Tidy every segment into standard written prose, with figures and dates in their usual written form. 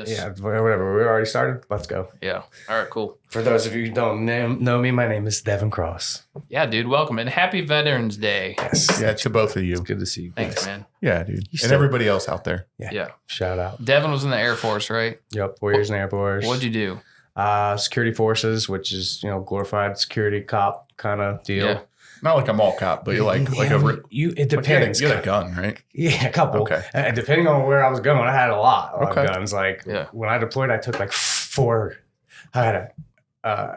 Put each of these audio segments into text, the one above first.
Yeah, whatever. We already started. Let's go. Yeah. All right, cool. For those of you who don't know me, my name is Devin Cross. Yeah, dude, welcome. And happy Veterans Day. Yes. Yeah, to both of you. It's good to see you. Thanks, guys. man. Yeah, dude. And still- everybody else out there. Yeah. Shout out. Devin was in the Air Force, right? Yep. 4 years in the Air Force. What'd you do? Security forces, which is, glorified security cop kind of deal. Yeah. Not like a mall cop, but you're like It Like, depends. you had a gun, right? Yeah, a couple. Okay. Depending on where I was going, I had a lot of Okay. guns. Like Yeah. when I deployed, I took like 4. I had a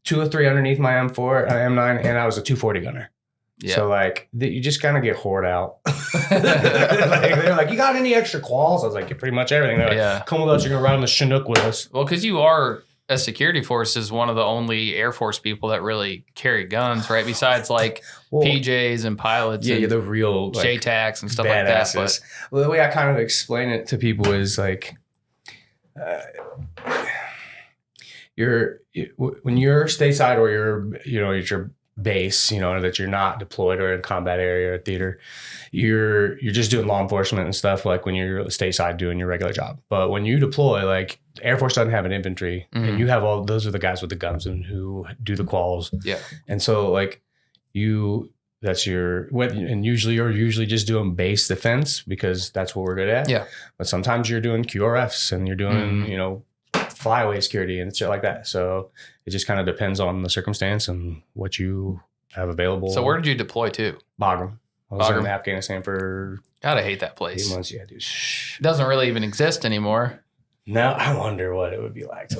2 or 3 underneath my M4, M9, and I was a 240 gunner. Yeah. So like you just kind of get hoard out. They're like, you got any extra quals? I was like, pretty much everything. They're like, Yeah. come with us. You're gonna ride on the Chinook with us. Well, because you are a security force is one of the only Air Force people that really carry guns, right? Besides like Well, PJs and pilots yeah, and you're the real like, JTACs and stuff like that. badasses. Well, the way I kind of explain it to people is like, when you're stateside or it's your base, that you're not deployed or in combat area or theater, you're just doing law enforcement and stuff like when you're stateside doing your regular job. But when you deploy, like the Air Force doesn't have an infantry, and you have those are the guys with the guns and who do the quals. Yeah. And so like and usually you're just doing base defense because that's what we're good at. Yeah. But sometimes you're doing QRFs and you're doing, flyaway security and shit like that. So it just kind of depends on the circumstance and what you have available. So where did you deploy to? Bagram. I was Bagram. in Afghanistan for Gotta hate that 8 place. months. Yeah, dude. It doesn't really even exist anymore. Now I wonder what it would be like to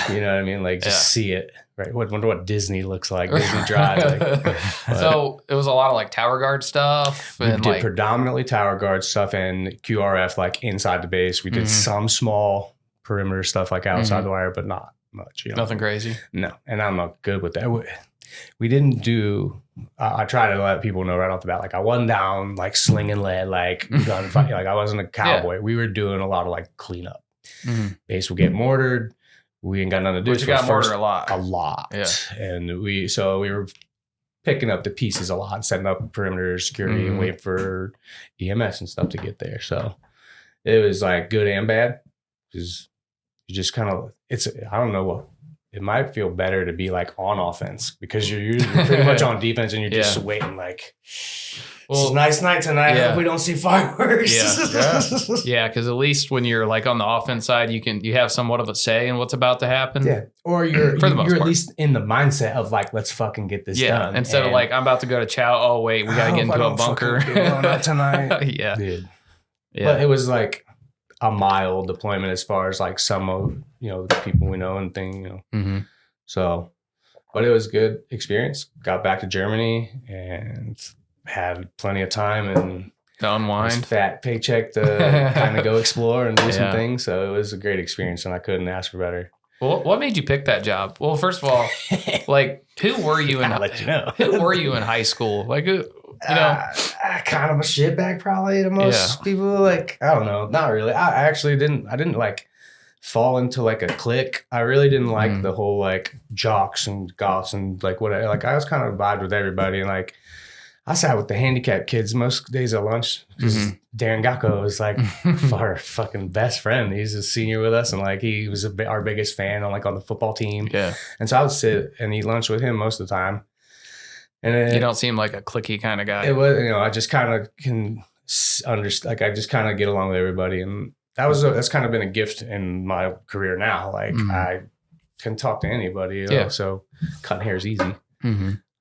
you know what I mean? Like just see it. Right. Wonder what Disney looks like. Disney Drive. So it was a lot of like tower guard stuff. We And did like, predominantly tower guard stuff and QRF like inside the base. We did some small perimeter stuff like outside the wire, but not much. nothing crazy. No, and I'm not good with that. We didn't do. I try to let people know right off the bat. Like I wasn't down like slinging lead, like gunfight. Like I wasn't a cowboy. We were doing a lot of like cleanup. Base would get mortared. We ain't got nothing to do. But you got mortared a lot. A lot. Yeah. And we were picking up the pieces a lot, setting up perimeter security and waiting for EMS and stuff to get there. So it was like good and bad because you just kind of I don't know what. It might feel better to be like on offense because you're pretty much on defense and you're just waiting like, it's a nice night tonight. I hope we don't see fireworks. Yeah, because at least when you're like on the offense side, you have somewhat of a say in what's about to happen. Yeah. Or you're For the most at part. least in the mindset of like, let's fucking get this done. Instead of like, I'm about to go to chow. Oh, wait, we got to get into a bunker. Tonight. Yeah. Dude. Yeah. But it was like a mild deployment as far as like some of, the people we know and thing, So, but it was a good experience. Got back to Germany and had plenty of time and To unwind. fat paycheck to kind of go explore and do some things. So it was a great experience and I couldn't ask for better. Well, what made you pick that job? Well, first of all, like, who were you in? I'll let you know. Who were you in high school? Like, kind of a shitbag probably to most people. Like, I don't know. Not really. I actually didn't like fall into like a clique. I really didn't like the whole like jocks and goths and like whatever. Like I was kind of vibed with everybody and like I sat with the handicapped kids most days at lunch because Darren Gacko is like our fucking best friend. He's a senior with us and like he was our biggest fan on the football team. Yeah. And so I would sit and eat lunch with him most of the time. And then you don't seem like a cliquey kind of guy. it was, I just kind of can understand. Like I just kind of get along with everybody, and that's kind of been a gift in my career now. Like I can talk to anybody. So cutting hair is easy.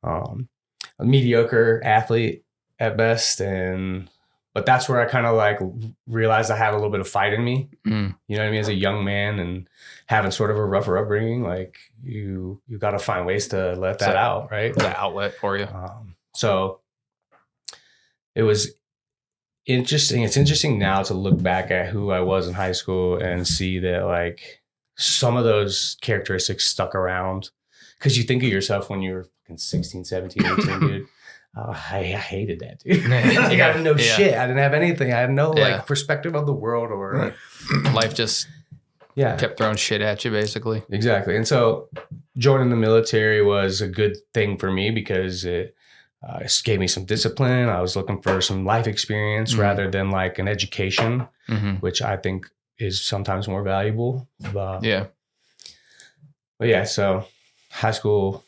A mediocre athlete at best, but that's where I kind of like realized I had a little bit of fight in me. You know what I mean? As a young man and having sort of a rougher upbringing, like you got to find ways to let that out, right? The outlet for you. So it was interesting. It's interesting now to look back at who I was in high school and see that like some of those characteristics stuck around because you think of yourself when you were 16, 17, 18, dude. Oh, I hated that, dude. I got no shit. I didn't have anything. I had no like perspective of the world or life just kept throwing shit at you, basically. Exactly. And so joining the military was a good thing for me because it gave me some discipline. I was looking for some life experience rather than like an education, which I think is sometimes more valuable. But yeah, so high school,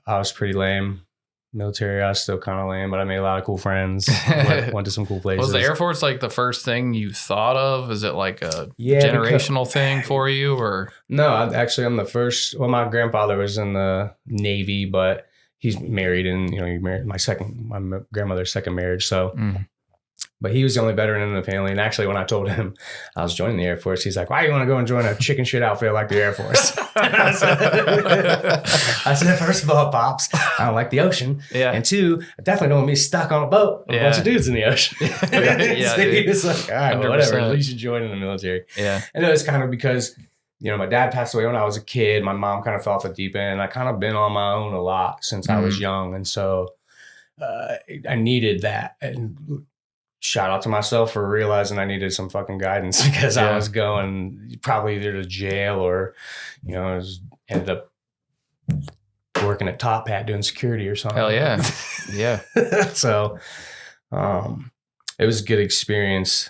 I was pretty lame. Military, I was still kind of lame, but I made a lot of cool friends. Went to some cool places. Was the Air Force like the first thing you thought of? Is it like a generational thing for you, or no? I'm the first. Well, my grandfather was in the Navy, but he's married, and he married my grandmother's second marriage. So. But he was the only veteran in the family. And actually, when I told him I was joining the Air Force, he's like, why do you want to go and join a chicken shit outfit like the Air Force? I said, first of all, Pops, I don't like the ocean. Yeah. And two, I definitely don't want to be stuck on a boat with a bunch of dudes in the ocean. So he was like, all right, well, whatever. At least you join in the military. Yeah. And it was kind of because, my dad passed away when I was a kid. My mom kind of fell off the deep end. I kind of been on my own a lot since I was young. And so I needed that. And shout out to myself for realizing I needed some fucking guidance because I was going probably either to jail or, ended up working at Top Hat doing security or something. Hell yeah. Yeah. So it was a good experience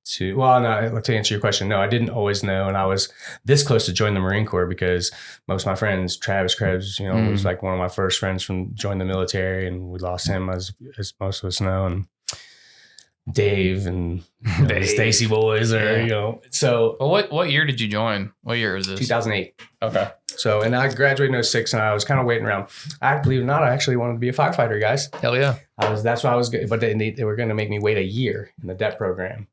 to answer your question. No, I didn't always know. And I was this close to join the Marine Corps because most of my friends, Travis Krebs, was like one of my first friends from joining the military, and we lost him as most of us know. And Dave and the Stacy boys so. Well, what year did you join? What year is this? 2008. Okay. So, and I graduated in 2006, and I was kind of waiting around. I believe it or not, I actually wanted to be a firefighter, guys. Hell yeah. That's why I was good, but they were going to make me wait a year in the DEP program.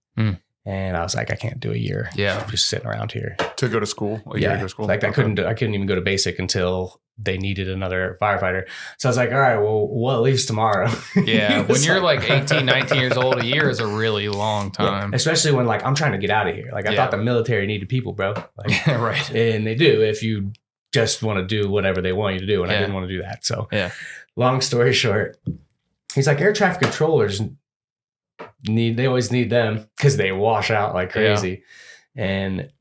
And I was like, I can't do a year. Yeah. I'm just sitting around here. To go to school? A year to go to school? Like I couldn't even go to basic until they needed another firefighter. So I was like, all right, well, what leaves tomorrow? Yeah. When you're like 18, 19 years old, a year is a really long time. Yeah. Especially when I'm trying to get out of here. I thought the military needed people, bro. Right. And they do if you just want to do whatever they want you to do. And I didn't want to do that. So long story short, he's like, air traffic controllers they always need them because they wash out like crazy. And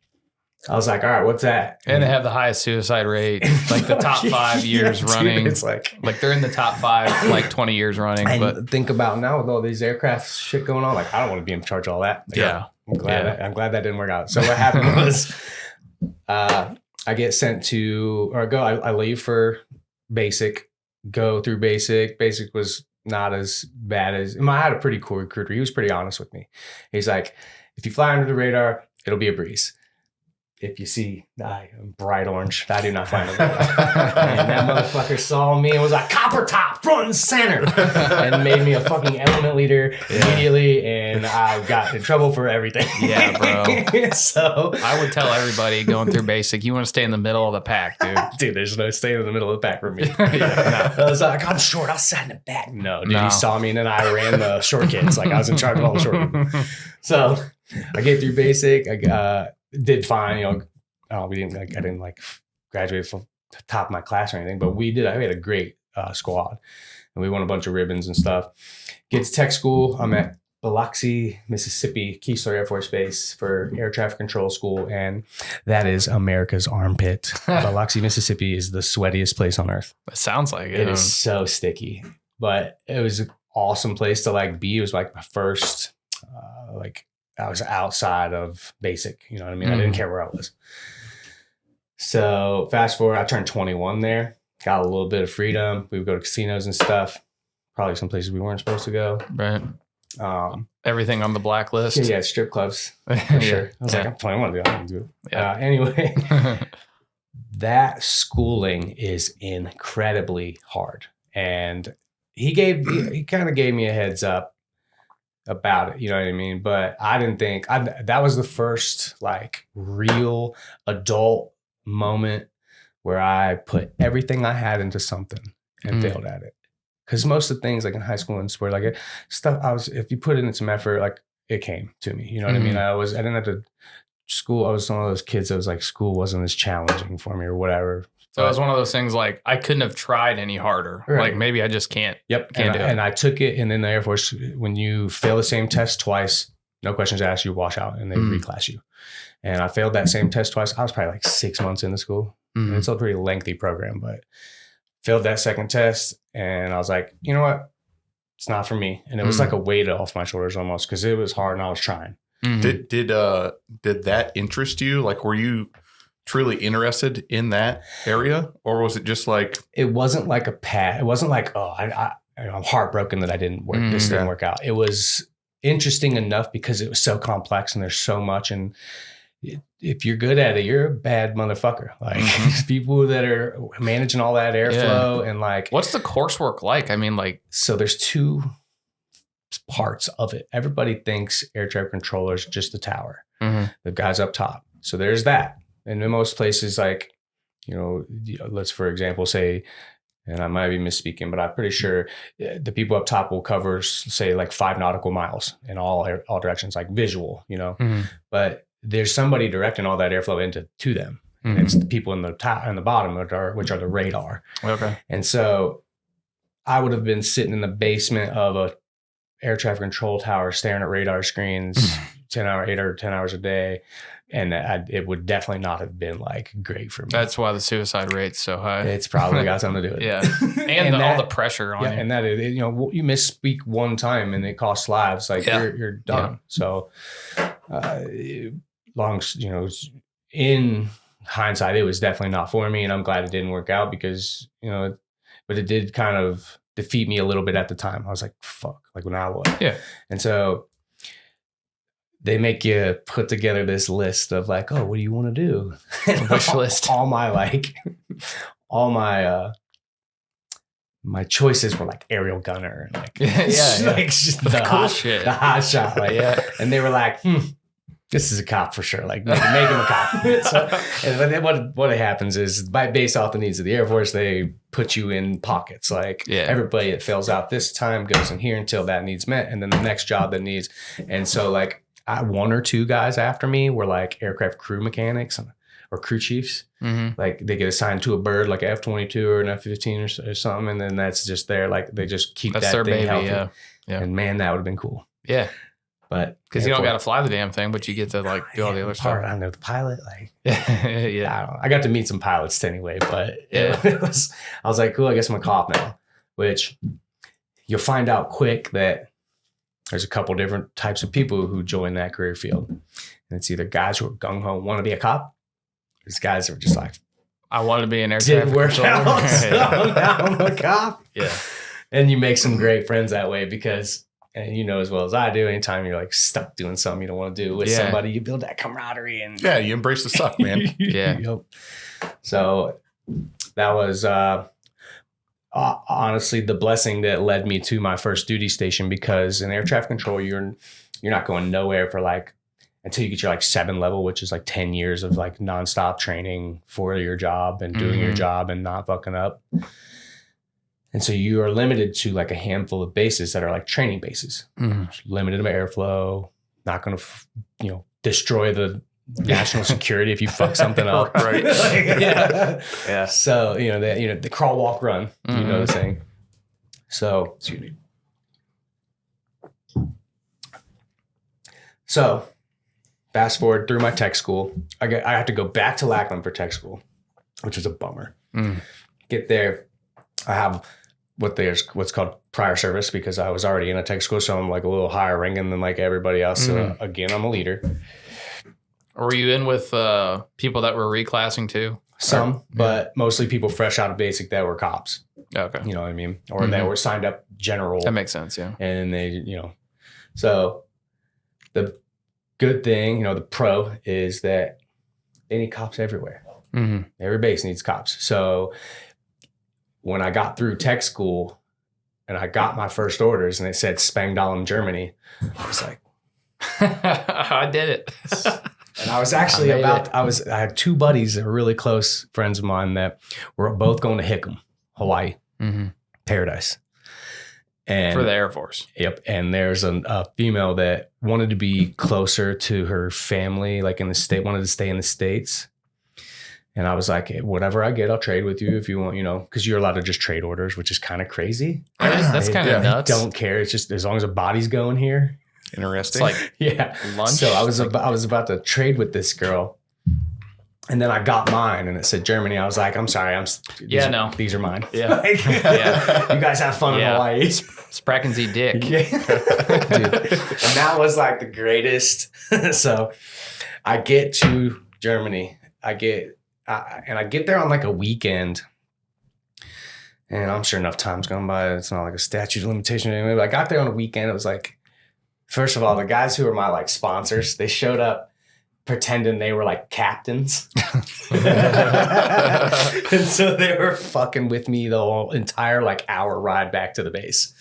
I was like, all right, what's that? And they have the highest suicide rate, like the top 5 years running. Dude, it's like they're in the top 5, like 20 years running. But think about now with all these aircraft shit going on, I don't want to be in charge of all that. I'm glad that didn't work out. So what happened was I get sent to, I leave for basic, go through basic. Basic was not as bad as, I had a pretty cool recruiter. He was pretty honest with me. He's like, if you fly under the radar, it'll be a breeze. If you see bright orange, I do not fly under the radar. And that motherfucker saw me and was like, copper top, front and center, and made me a fucking element leader immediately. And I got in trouble for everything. Yeah, bro. So I would tell everybody going through basic, you want to stay in the middle of the pack, dude. Dude, there's no staying in the middle of the pack for me. I was like, I'm short, I'll sit in the back. No, dude, he saw me, and then I ran the short kids. I was in charge of all the short kids. So I get through basic. I did fine. I didn't graduate from the top of my class or anything, but we had a great squad, and we won a bunch of ribbons and stuff. Get to tech school. I'm at Biloxi, Mississippi, Keesler Air Force Base for air traffic control school, and that is America's armpit. Biloxi, Mississippi is the sweatiest place on earth. It sounds like it. It is so sticky, but it was an awesome place to be. It was my first I was outside of basic, you know what I mean? I didn't care where I was. So fast forward, I turned 21 there, got a little bit of freedom. We would go to casinos and stuff, probably some places we weren't supposed to go. Right. Everything on the blacklist. Yeah, strip clubs, for sure. I was like, I'm 21, dude. I can do it. Yeah. Anyway, that schooling is incredibly hard. And he kind of gave me a heads up about it, you know what I mean? But I didn't think that was the first real adult moment where I put everything I had into something and failed at it. Because most of the things in high school and sport, if you put in some effort, it came to me, you know what I mean? I didn't have to school. I was one of those kids that was school wasn't as challenging for me or whatever. So it was one of those things I couldn't have tried any harder. Right. Maybe I just can't. Yep. Can't do it. And I took it. And in the Air Force, when you fail the same test twice, no questions asked, you wash out and they reclass you. And I failed that same test twice. I was probably 6 months into school. And it's a pretty lengthy program, but failed that second test. And I was like, you know what? It's not for me. And it was a weight off my shoulders almost because it was hard and I was trying. Did that interest you? Like, were you truly interested in that area, or was it just like it wasn't like a pat? It wasn't like, oh, I'm heartbroken that I didn't work. This didn't work out. It was interesting enough because it was so complex and there's so much. And if you're good at it, you're a bad motherfucker. Like people that are managing all that airflow and like, what's the coursework like? I mean, like, so there's two parts of it. Everybody thinks air traffic controller is just the tower, the guys up top. So there's that. And in most places, like, let's, for example, say, and I might be misspeaking, but I'm pretty sure the people up top will cover, say, like 5 nautical miles in all directions, like visual, but there's somebody directing all that airflow to them. And it's the people in the top and the bottom, which are the radar. Okay. And so I would have been sitting in the basement of a air traffic control tower, staring at radar screens, 8 or 10 hours a day. And it would definitely not have been like great for me. That's why the suicide rate's so high. It's probably got something to do with it. Yeah. And all the pressure on you. And that, you misspeak one time and it costs lives. Like you're done. Yeah. So in hindsight, it was definitely not for me. And I'm glad it didn't work out because, but it did kind of defeat me a little bit at the time. I was like, fuck, like when I was. Yeah. And so they make you put together this list of like, oh, what do you want to do? Wish list. All my choices were like aerial gunner, like like just the cool shit, the hot shot, like And they were like, this is a cop for sure. Like make him a cop. And then what happens is based off the needs of the Air Force, they put you in pockets. Like everybody that fills out this time goes in here until that need's met, and then the next job that needs. And so like 1 or 2 guys after me were like aircraft crew mechanics or crew chiefs. Like they get assigned to a bird like an F-22 or an F-15 or something, and then that's just there. Like they just keep that thing baby, healthy. Yeah. And man, that would have been cool. Yeah. But because you don't got to fly the damn thing, but you get to like do all the other stuff. I know the pilot, like I got to meet some pilots anyway, but I was like, cool, I guess I'm a cop now. Which you'll find out quick that there's a couple different types of people who join that career field, and it's either guys who are gung ho want to be a cop. There's guys that are just like, I wanted to be an air traffic controller. So now I'm a cop. Yeah, and you make some great friends that way because. And as well as I do, anytime you're like stuck doing something you don't want to do with somebody, you build that camaraderie and you embrace the suck, man. So that was honestly the blessing that led me to my first duty station, because in air traffic control, you're not going nowhere for like until you get your like 7 level, which is like 10 years of like nonstop training for your job and doing your job and not fucking up. And so you are limited to like a handful of bases that are like training bases, limited to airflow, not going to, destroy the national security if you fuck something up. Right. Yeah. So, the crawl, walk, run, the saying. So, excuse me. So fast forward through my tech school. I have to go back to Lackland for tech school, which was a bummer. Get there. I have what's called prior service because I was already in a tech school. So I'm like a little higher ranking than like everybody else. So again, I'm a leader. Were you in with people that were reclassing too? Some, but mostly people fresh out of basic that were cops. Okay. You know what I mean? Or that were signed up general. That makes sense. Yeah. And they, so the good thing, the pro is that they need cops everywhere. Every base needs cops. So when I got through tech school and I got my first orders and it said Spangdahlem, Germany, I was like, I did it. And I was actually I had 2 buddies that were really close friends of mine that were both going to Hickam, Hawaii, Paradise. And for the Air Force. Yep. And there's a female that wanted to be closer to her family, like in the state, wanted to stay in the States. And I was like, hey, whatever I get, I'll trade with you if you want, because you're allowed to just trade orders, which is kind of crazy. That's kind of nuts. I don't care. It's just as long as a body's going here. Interesting. It's like lunch. So I was about to trade with this girl. And then I got mine and it said Germany. I was like, I'm sorry. These are mine. Yeah. Like, you guys have fun in Hawaii. Sprackensy dick. Yeah. Dude. And that was like the greatest. So I get to Germany. I get there on like a weekend. And I'm sure enough time's gone by. It's not like a statute of limitation anyway. But I got there on a weekend. It was like, first of all, the guys who were my like sponsors, they showed up pretending they were like captains. And so they were fucking with me the whole entire like hour ride back to the base.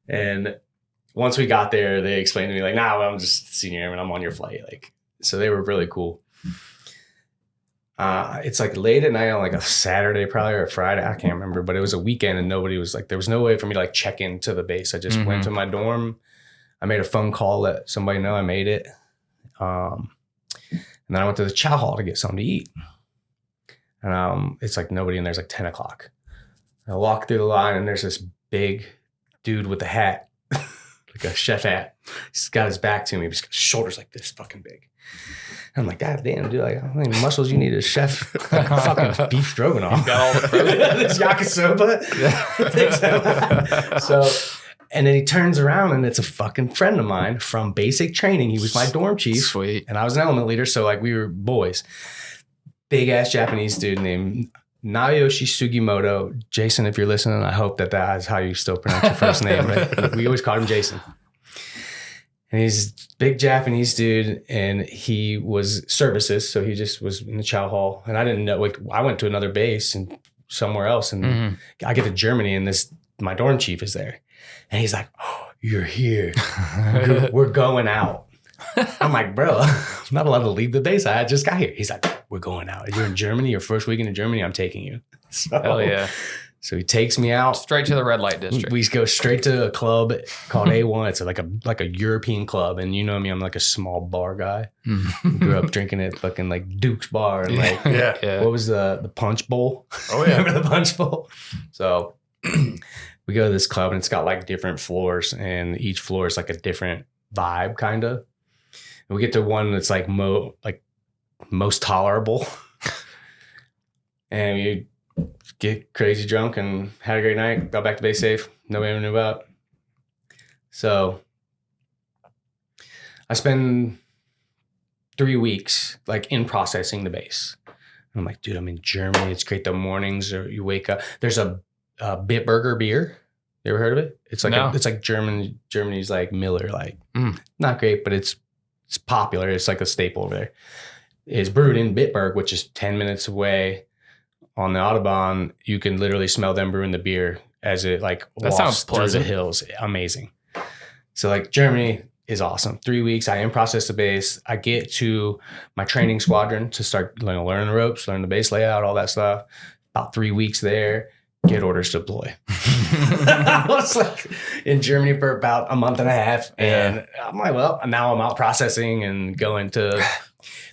And once we got there, they explained to me like, nah, well, I'm just senior airman. I'm on your flight. Like, so they were really cool. It's like late at night on like a Saturday probably or a Friday. I can't remember, but it was a weekend and nobody was like, there was no way for me to like check into the base. I just went to my dorm. I made a phone call, let somebody know I made it. And then I went to the chow hall to get something to eat. And it's like nobody in there's like 10 o'clock. I walk through the line and there's this big dude with a hat, like a chef hat. He's got his back to me. He's got shoulders like this fucking big. And I'm like, God damn, dude, like how many muscles you need as chef? Like fucking beef stroganoff. Got all the protein. This yakisoba. So, and then he turns around and it's a fucking friend of mine from basic training. He was my dorm chief. Sweet. And I was an element leader. So like we were boys. Big ass Japanese dude named Naoyoshi Sugimoto. Jason, if you're listening, I hope that is how you still pronounce your first name. Right? We always called him Jason. And he's a big Japanese dude, and he was services, so he just was in the chow hall. And I didn't know. Like, I went to another base and somewhere else, and I get to Germany, and my dorm chief is there, and he's like, "Oh, you're here. We're going out." I'm like, "Bro, I'm not allowed to leave the base. I just got here." He's like, "We're going out. You're in Germany. Your first weekend in Germany. I'm taking you." So, hell yeah. So he takes me out straight to the red light district. We go straight to a club called A1. It's like a European club, and you know me, I'm like a small bar guy. Grew up drinking at fucking like Duke's Bar and like what was the Punch Bowl? Oh yeah, remember the Punch Bowl? So we go to this club and it's got like different floors, and each floor is like a different vibe, kind of. And we get to one that's like most tolerable, and we get crazy drunk and had a great night. Got back to base safe. Nobody ever knew about. So I spend 3 weeks like in processing the base. And I'm like, dude, I'm in Germany. It's great. The mornings or you wake up. There's a Bitburger beer. You ever heard of it? It's like it's like Germany's like Miller. Like not great, but it's popular. It's like a staple over there. It's brewed in Bitburg, which is 10 minutes away. On the Autobahn, you can literally smell them brewing the beer as it like walks through the hills. Amazing. So like Germany is awesome. 3 weeks, I in-process the base. I get to my training squadron to start learning the ropes, learn the base layout, all that stuff. About 3 weeks there, get orders to deploy. I was like in Germany for about a month and a half. And I'm like, well, now I'm out processing and going to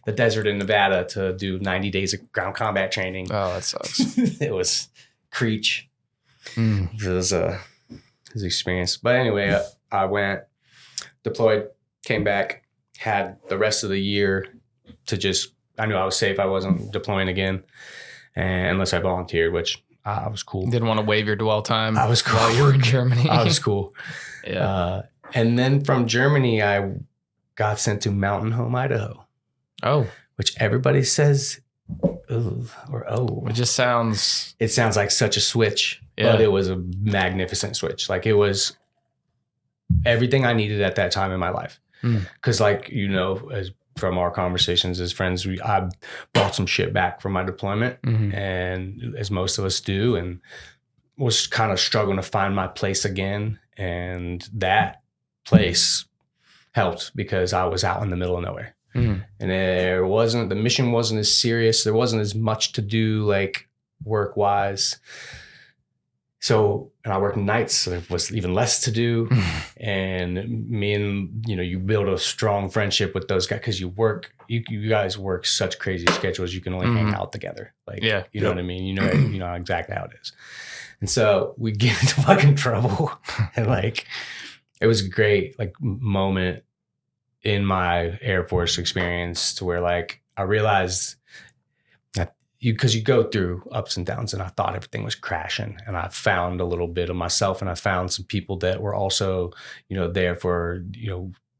the desert in Nevada to do 90 days of ground combat training. Oh, that sucks. It was Creech. It was his experience. But anyway, I went, deployed, came back, had the rest of the year to I knew I was safe. I wasn't deploying again, and unless I volunteered, which I was cool. Didn't want to waive your dwell time. I was cool. While you were in Germany. I was cool. Yeah. And then from Germany, I got sent to Mountain Home, Idaho. Oh, which everybody says, ooh, or oh. It just sounds. It sounds like such a switch, but it was a magnificent switch. Like it was everything I needed at that time in my life. Because like, you know, as from our conversations as friends, I brought some shit back from my deployment, and as most of us do, and was kind of struggling to find my place again. And that place helped because I was out in the middle of nowhere. And the mission wasn't as serious. There wasn't as much to do, like work wise. So, and I worked nights, so there was even less to do. And me and, you build a strong friendship with those guys because you guys work such crazy schedules. You can only hang out together. Like, you know what I mean? You know exactly how it is. And so we get into fucking trouble. And like, it was a great like moment in my Air Force experience to where like I realized because you go through ups and downs, and I thought everything was crashing, and I found a little bit of myself, and I found some people that were also, there for,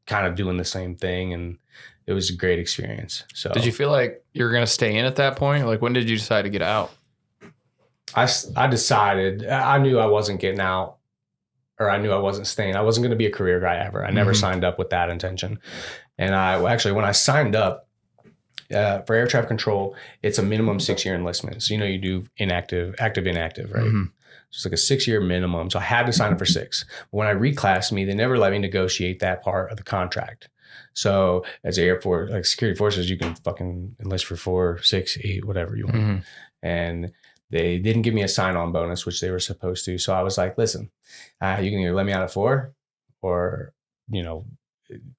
kind of doing the same thing. And it was a great experience. So did you feel like you were going to stay in at that point? Like, when did you decide to get out? I decided, I knew I wasn't getting out, or I knew I wasn't staying. I wasn't going to be a career guy ever. I never signed up with that intention. And when I signed up for air traffic control, it's a minimum 6-year enlistment. So, you do active, inactive, right? Mm-hmm. So it's like a 6-year minimum. So I had to sign up for 6. But when I reclassed me, they never let me negotiate that part of the contract. So as Air Force, like security forces, you can fucking enlist for 4, 6, 8, whatever you want. Mm-hmm. And they didn't give me a sign-on bonus, which they were supposed to. So I was like, listen, you can either let me out at 4 or,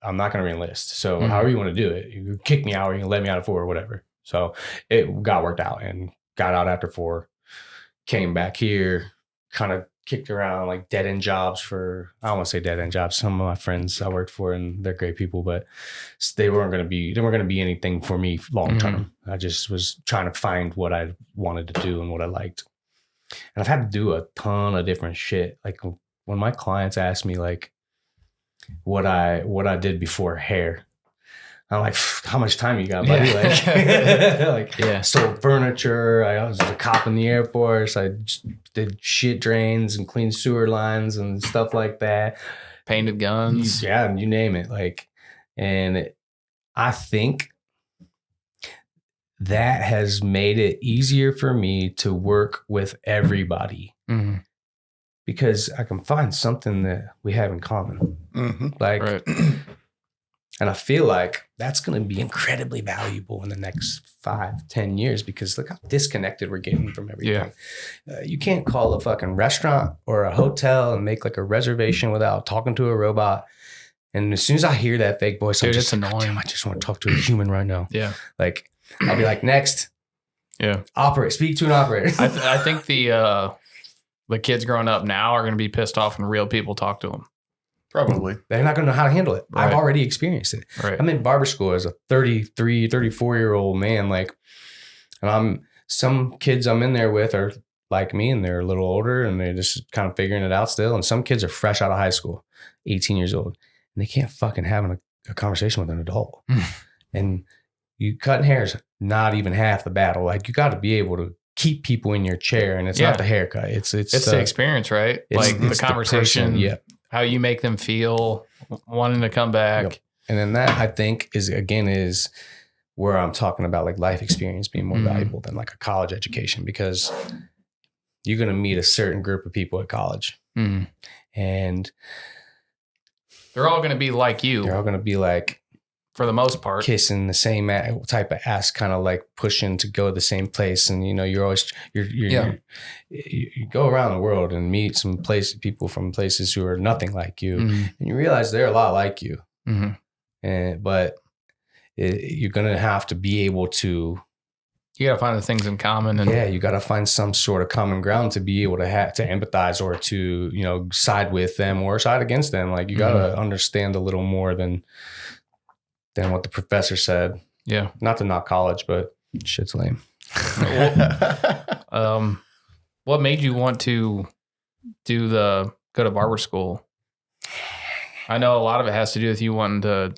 I'm not going to re-enlist. So however you want to do it, you kick me out or you can let me out at 4 or whatever. So it got worked out and got out after 4, came back here, kind of kicked around like dead end jobs I don't want to say dead end jobs. Some of my friends I worked for, and they're great people, but they weren't going to be anything for me long term. Mm-hmm. I just was trying to find what I wanted to do and what I liked. And I've had to do a ton of different shit. Like when my clients ask me like what I did before hair, I'm like, how much time you got, buddy? Yeah. Sold furniture. I was a cop in the Air Force. I just did shit drains and cleaned sewer lines and stuff like that. Painted guns. Yeah, you name it. I think that has made it easier for me to work with everybody. Mm-hmm. Because I can find something that we have in common. Mm-hmm. Right. And I feel like that's going to be incredibly valuable in the next 5-10 years, because look how disconnected we're getting from everything. Yeah. You can't call a fucking restaurant or a hotel and make like a reservation without talking to a robot. And as soon as I hear that fake voice, I'm just annoying. Damn, I just want to talk to a human right now. Yeah. Like I'll be like, next. Yeah. Speak to an operator. I think the kids growing up now are going to be pissed off when real people talk to them. Probably. They're not going to know how to handle it. Right. I've already experienced it. Right. I'm in barber school as a 33, 34-year-old man. And some kids I'm in there with are like me, and they're a little older, and they're just kind of figuring it out still. And some kids are fresh out of high school, 18 years old, and they can't fucking have a conversation with an adult. And you cutting hair is not even half the battle. Like, you got to be able to keep people in your chair, and it's not the haircut. It's the experience, right? Like the conversation. Yeah. How you make them feel, wanting to come back. Yep. And then that, I think, is where I'm talking about like life experience being more valuable than like a college education, because you're going to meet a certain group of people at college. And they're all going to be like you. They're all going to be like, for the most part, kissing the same type of ass, kind of like pushing to go the same place. And, you're always, you go around the world and meet people from places who are nothing like you. And you realize they're a lot like you. But you're going to have to be able to, you got to find the things in common. And you got to find some sort of common ground to be able to empathize, or to, side with them or side against them. Like, you got to understand a little more than what the professor said. Yeah. Not to knock college, but shit's lame. What made you want to go to barber school? I know a lot of it has to do with you wanting to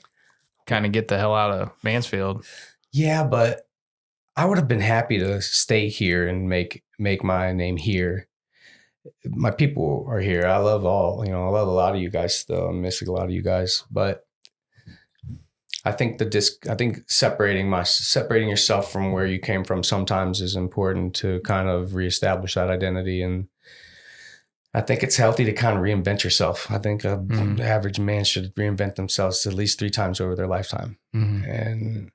kind of get the hell out of Mansfield. Yeah, but I would have been happy to stay here and make my name here. My people are here. I love I love a lot of you guys still. I'm missing a lot of you guys, but I think separating yourself from where you came from sometimes is important to kind of reestablish that identity. And I think it's healthy to kind of reinvent yourself. I think the average man should reinvent themselves at least 3 times over their lifetime. And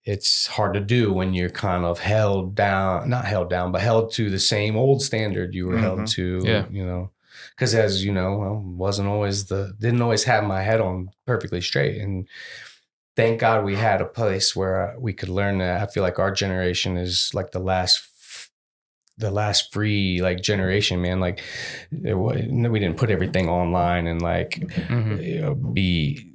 it's hard to do when you're kind of held to the same old standard you were held to, because as you know, didn't always have my head on perfectly straight. And thank God we had a place where we could learn that. I feel like our generation is like the last free like generation, man. Like we didn't put everything online and like be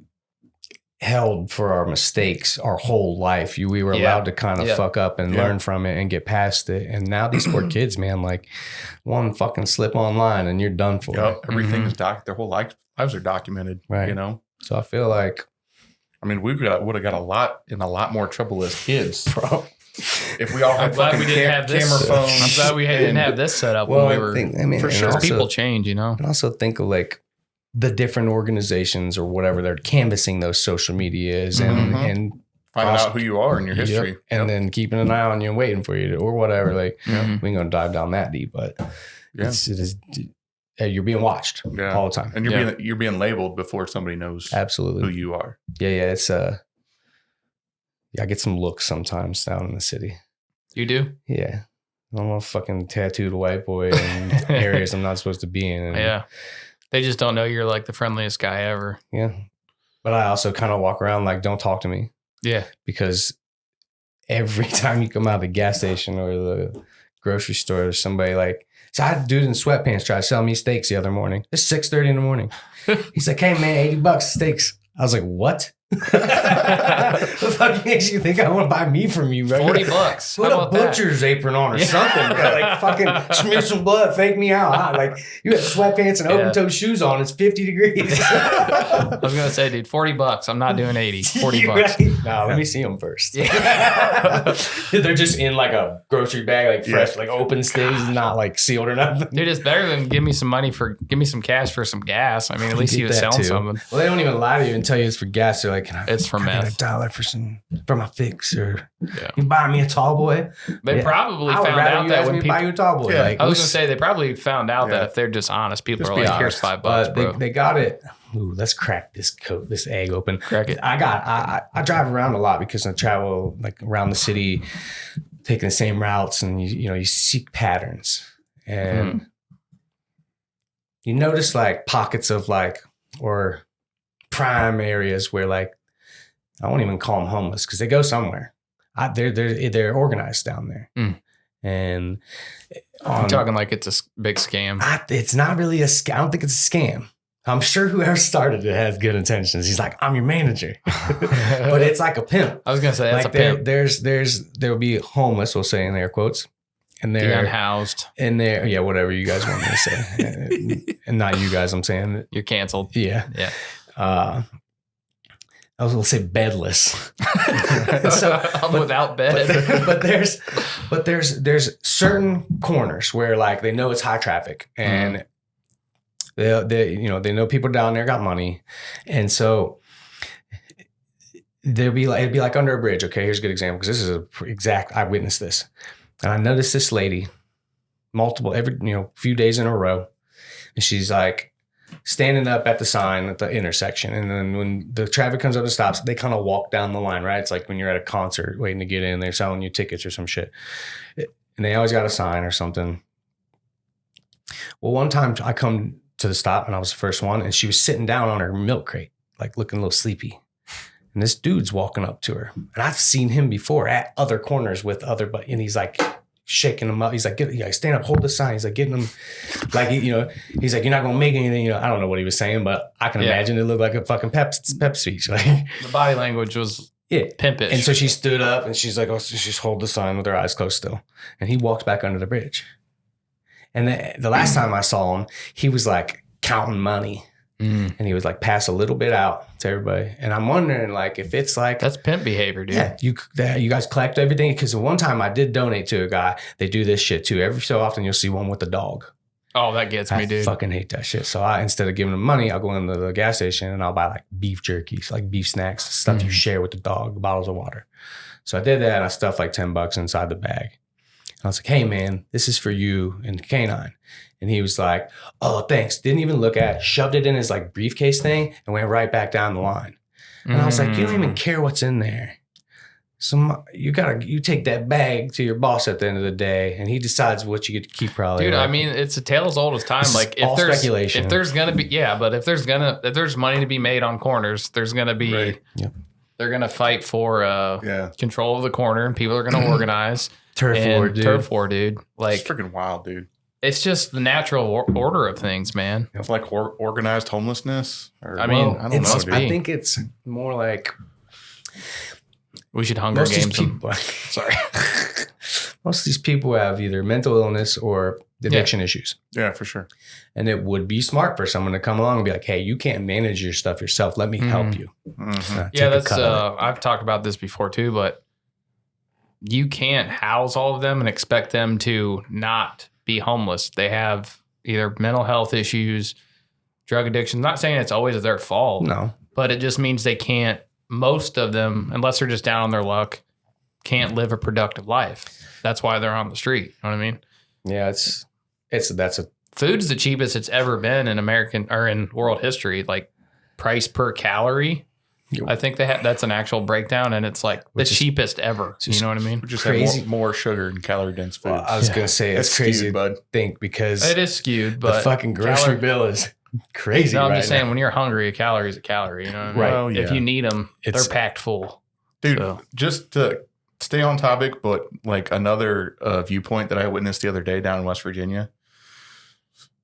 held for our mistakes our whole life. We were allowed to kind of fuck up and learn from it and get past it. And now these poor kids, man, like one fucking slip online and you're done for. Everything's their whole lives are documented, right? You know? So I feel like, I mean, would have got a lot more trouble as kids, bro. If we all had fucking camera phones. I'm glad we didn't have this set up when we were, for sure. People change, you know? And also think of like the different organizations or whatever they're canvassing those social medias and finding out who you are and your history. And then keeping an eye on you and waiting for you to, or whatever. Like, we ain't going to dive down that deep, but you're being watched all the time. And you're being labeled before somebody knows absolutely who you are. Yeah. It's, I get some looks sometimes down in the city. You do? Yeah. I'm a fucking tattooed white boy in areas I'm not supposed to be in. And, they just don't know you're like the friendliest guy ever. Yeah. But I also kind of walk around like, don't talk to me. Yeah. Because every time you come out of the gas station or the grocery store, there's somebody like, so I had a dude in sweatpants try to sell me steaks the other morning. It's 6:30 in the morning. He's like, hey man, $80 steaks. I was like, what? The fuck makes you think I want to buy meat from you, right? $40. Put a butcher's apron on or something. Like fucking smear some blood, fake me out. Like you have sweatpants and open-toe shoes on. It's 50 degrees. I was gonna say, dude, $40. I'm not doing 80. $40. Right? No, let me see them first. They're just in like a grocery bag, like fresh, like open steaks, not like sealed or nothing. Dude, it's better than give me some cash for some gas. I mean, at least he was selling something. Well, they don't even lie to you and tell you it's for gas. They're like, it's for meth. $1 for my fix, or you buy me a tall boy. They probably found out that when people buy you a tall boy. Like, I was gonna say they probably found out that if they're just honest, people are like, here's $5, bro. They got it. Ooh, let's crack this egg open. Crack it. I drive around a lot because I travel like around the city, taking the same routes, and you seek patterns, and you notice like pockets of like or prime areas where like I won't even call them homeless because they go somewhere. They're organized down there, and I'm talking like it's a big scam. It's not really a scam. I don't think it's a scam. I'm sure whoever started it has good intentions. He's like, I'm your manager, but it's like a pimp. I was gonna say that's like a pimp. There'll be homeless. We'll say in air quotes, and they're unhoused. And they're whatever you guys want me to say, and not you guys. I'm saying you're canceled. Yeah. I was going to say bedless. I'm without bed. But there's certain corners where like they know it's high traffic and they know people down there got money, and so it'd be like under a bridge. Okay, here's a good example because this is I witnessed this, and I noticed this lady every few days in a row, and she's like standing up at the sign at the intersection. And then when the traffic comes up and stops, they kind of walk down the line, right? It's like when you're at a concert waiting to get in, they're selling you tickets or some shit. And they always got a sign or something. Well, one time I come to the stop and I was the first one, and she was sitting down on her milk crate, like looking a little sleepy. And this dude's walking up to her. And I've seen him before at other corners with and he's like, shaking him up. He's like, stand up, hold the sign. He's like getting him, like, he's like, you're not going to make anything. I don't know what he was saying, but I can imagine it looked like a fucking pep speech. Like the body language was pimpish. And so she stood up and she's like, oh, so just hold the sign with her eyes closed still. And he walked back under the bridge. And the last time I saw him, he was like counting money. And he was like pass a little bit out to everybody. And I'm wondering like if it's like that's pimp behavior, dude. Yeah, you guys collect everything, because one time I did donate to a guy. They do this shit too. Every so often you'll see one with a dog. Oh, that gets me, dude. I fucking hate that shit. So instead of giving them money, I'll go into the gas station and I'll buy like beef jerkies, like beef snacks, stuff you share with the dog, bottles of water. So I did that and I stuffed like $10 inside the bag. And I was like, hey man, this is for you and the canine. And he was like, oh, thanks. Didn't even look at it, shoved it in his like briefcase thing and went right back down the line. And I was like, you don't even care what's in there. So you take that bag to your boss at the end of the day, and he decides what you get to keep probably. Dude, I mean, it's a tale as old as time. Like if there's speculation. If there's gonna be but if there's money to be made on corners, there's gonna be they're gonna fight for control of the corner, and people are gonna organize. Turf war, dude. Like it's freaking wild, dude. it's just the natural order of things, man. It's like organized homelessness. Or, I mean, I don't know. Dude. I think it's more like we should Hunger Games them. Sorry. Most of these people have either mental illness or addiction issues. Yeah, for sure. And it would be smart for someone to come along and be like, hey, you can't manage your stuff yourself. Let me help you. Yeah, that's I've talked about this before too, but you can't house all of them and expect them to not be homeless. They have either mental health issues, drug addiction. I'm not saying it's always their fault. No. But it just means they can't, most of them, unless they're just down on their luck, can't live a productive life. That's why they're on the street. You know what I mean? Yeah, food's the cheapest it's ever been in American or in world history. Like price per calorie, I think that's an actual breakdown, and it's like the cheapest ever. You know what I mean? We just have more sugar and calorie dense food. Well, I was gonna say it's crazy, bud. Think because it is skewed, but the fucking grocery bill is crazy. No, I'm just saying when you're hungry, a calorie is a calorie. You know what I mean? Right. Well, yeah. If you need them, they're packed full. Dude, So. just to stay on topic, but like another viewpoint that I witnessed the other day down in West Virginia.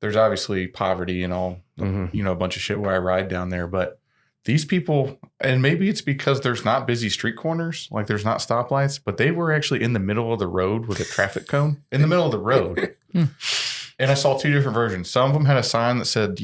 There's obviously poverty and all, a bunch of shit where I ride down there. But these people, and maybe it's because there's not busy street corners, like there's not stoplights, but they were actually in the middle of the road with a traffic cone in the middle of the road. And I saw two different versions. Some of them had a sign that said,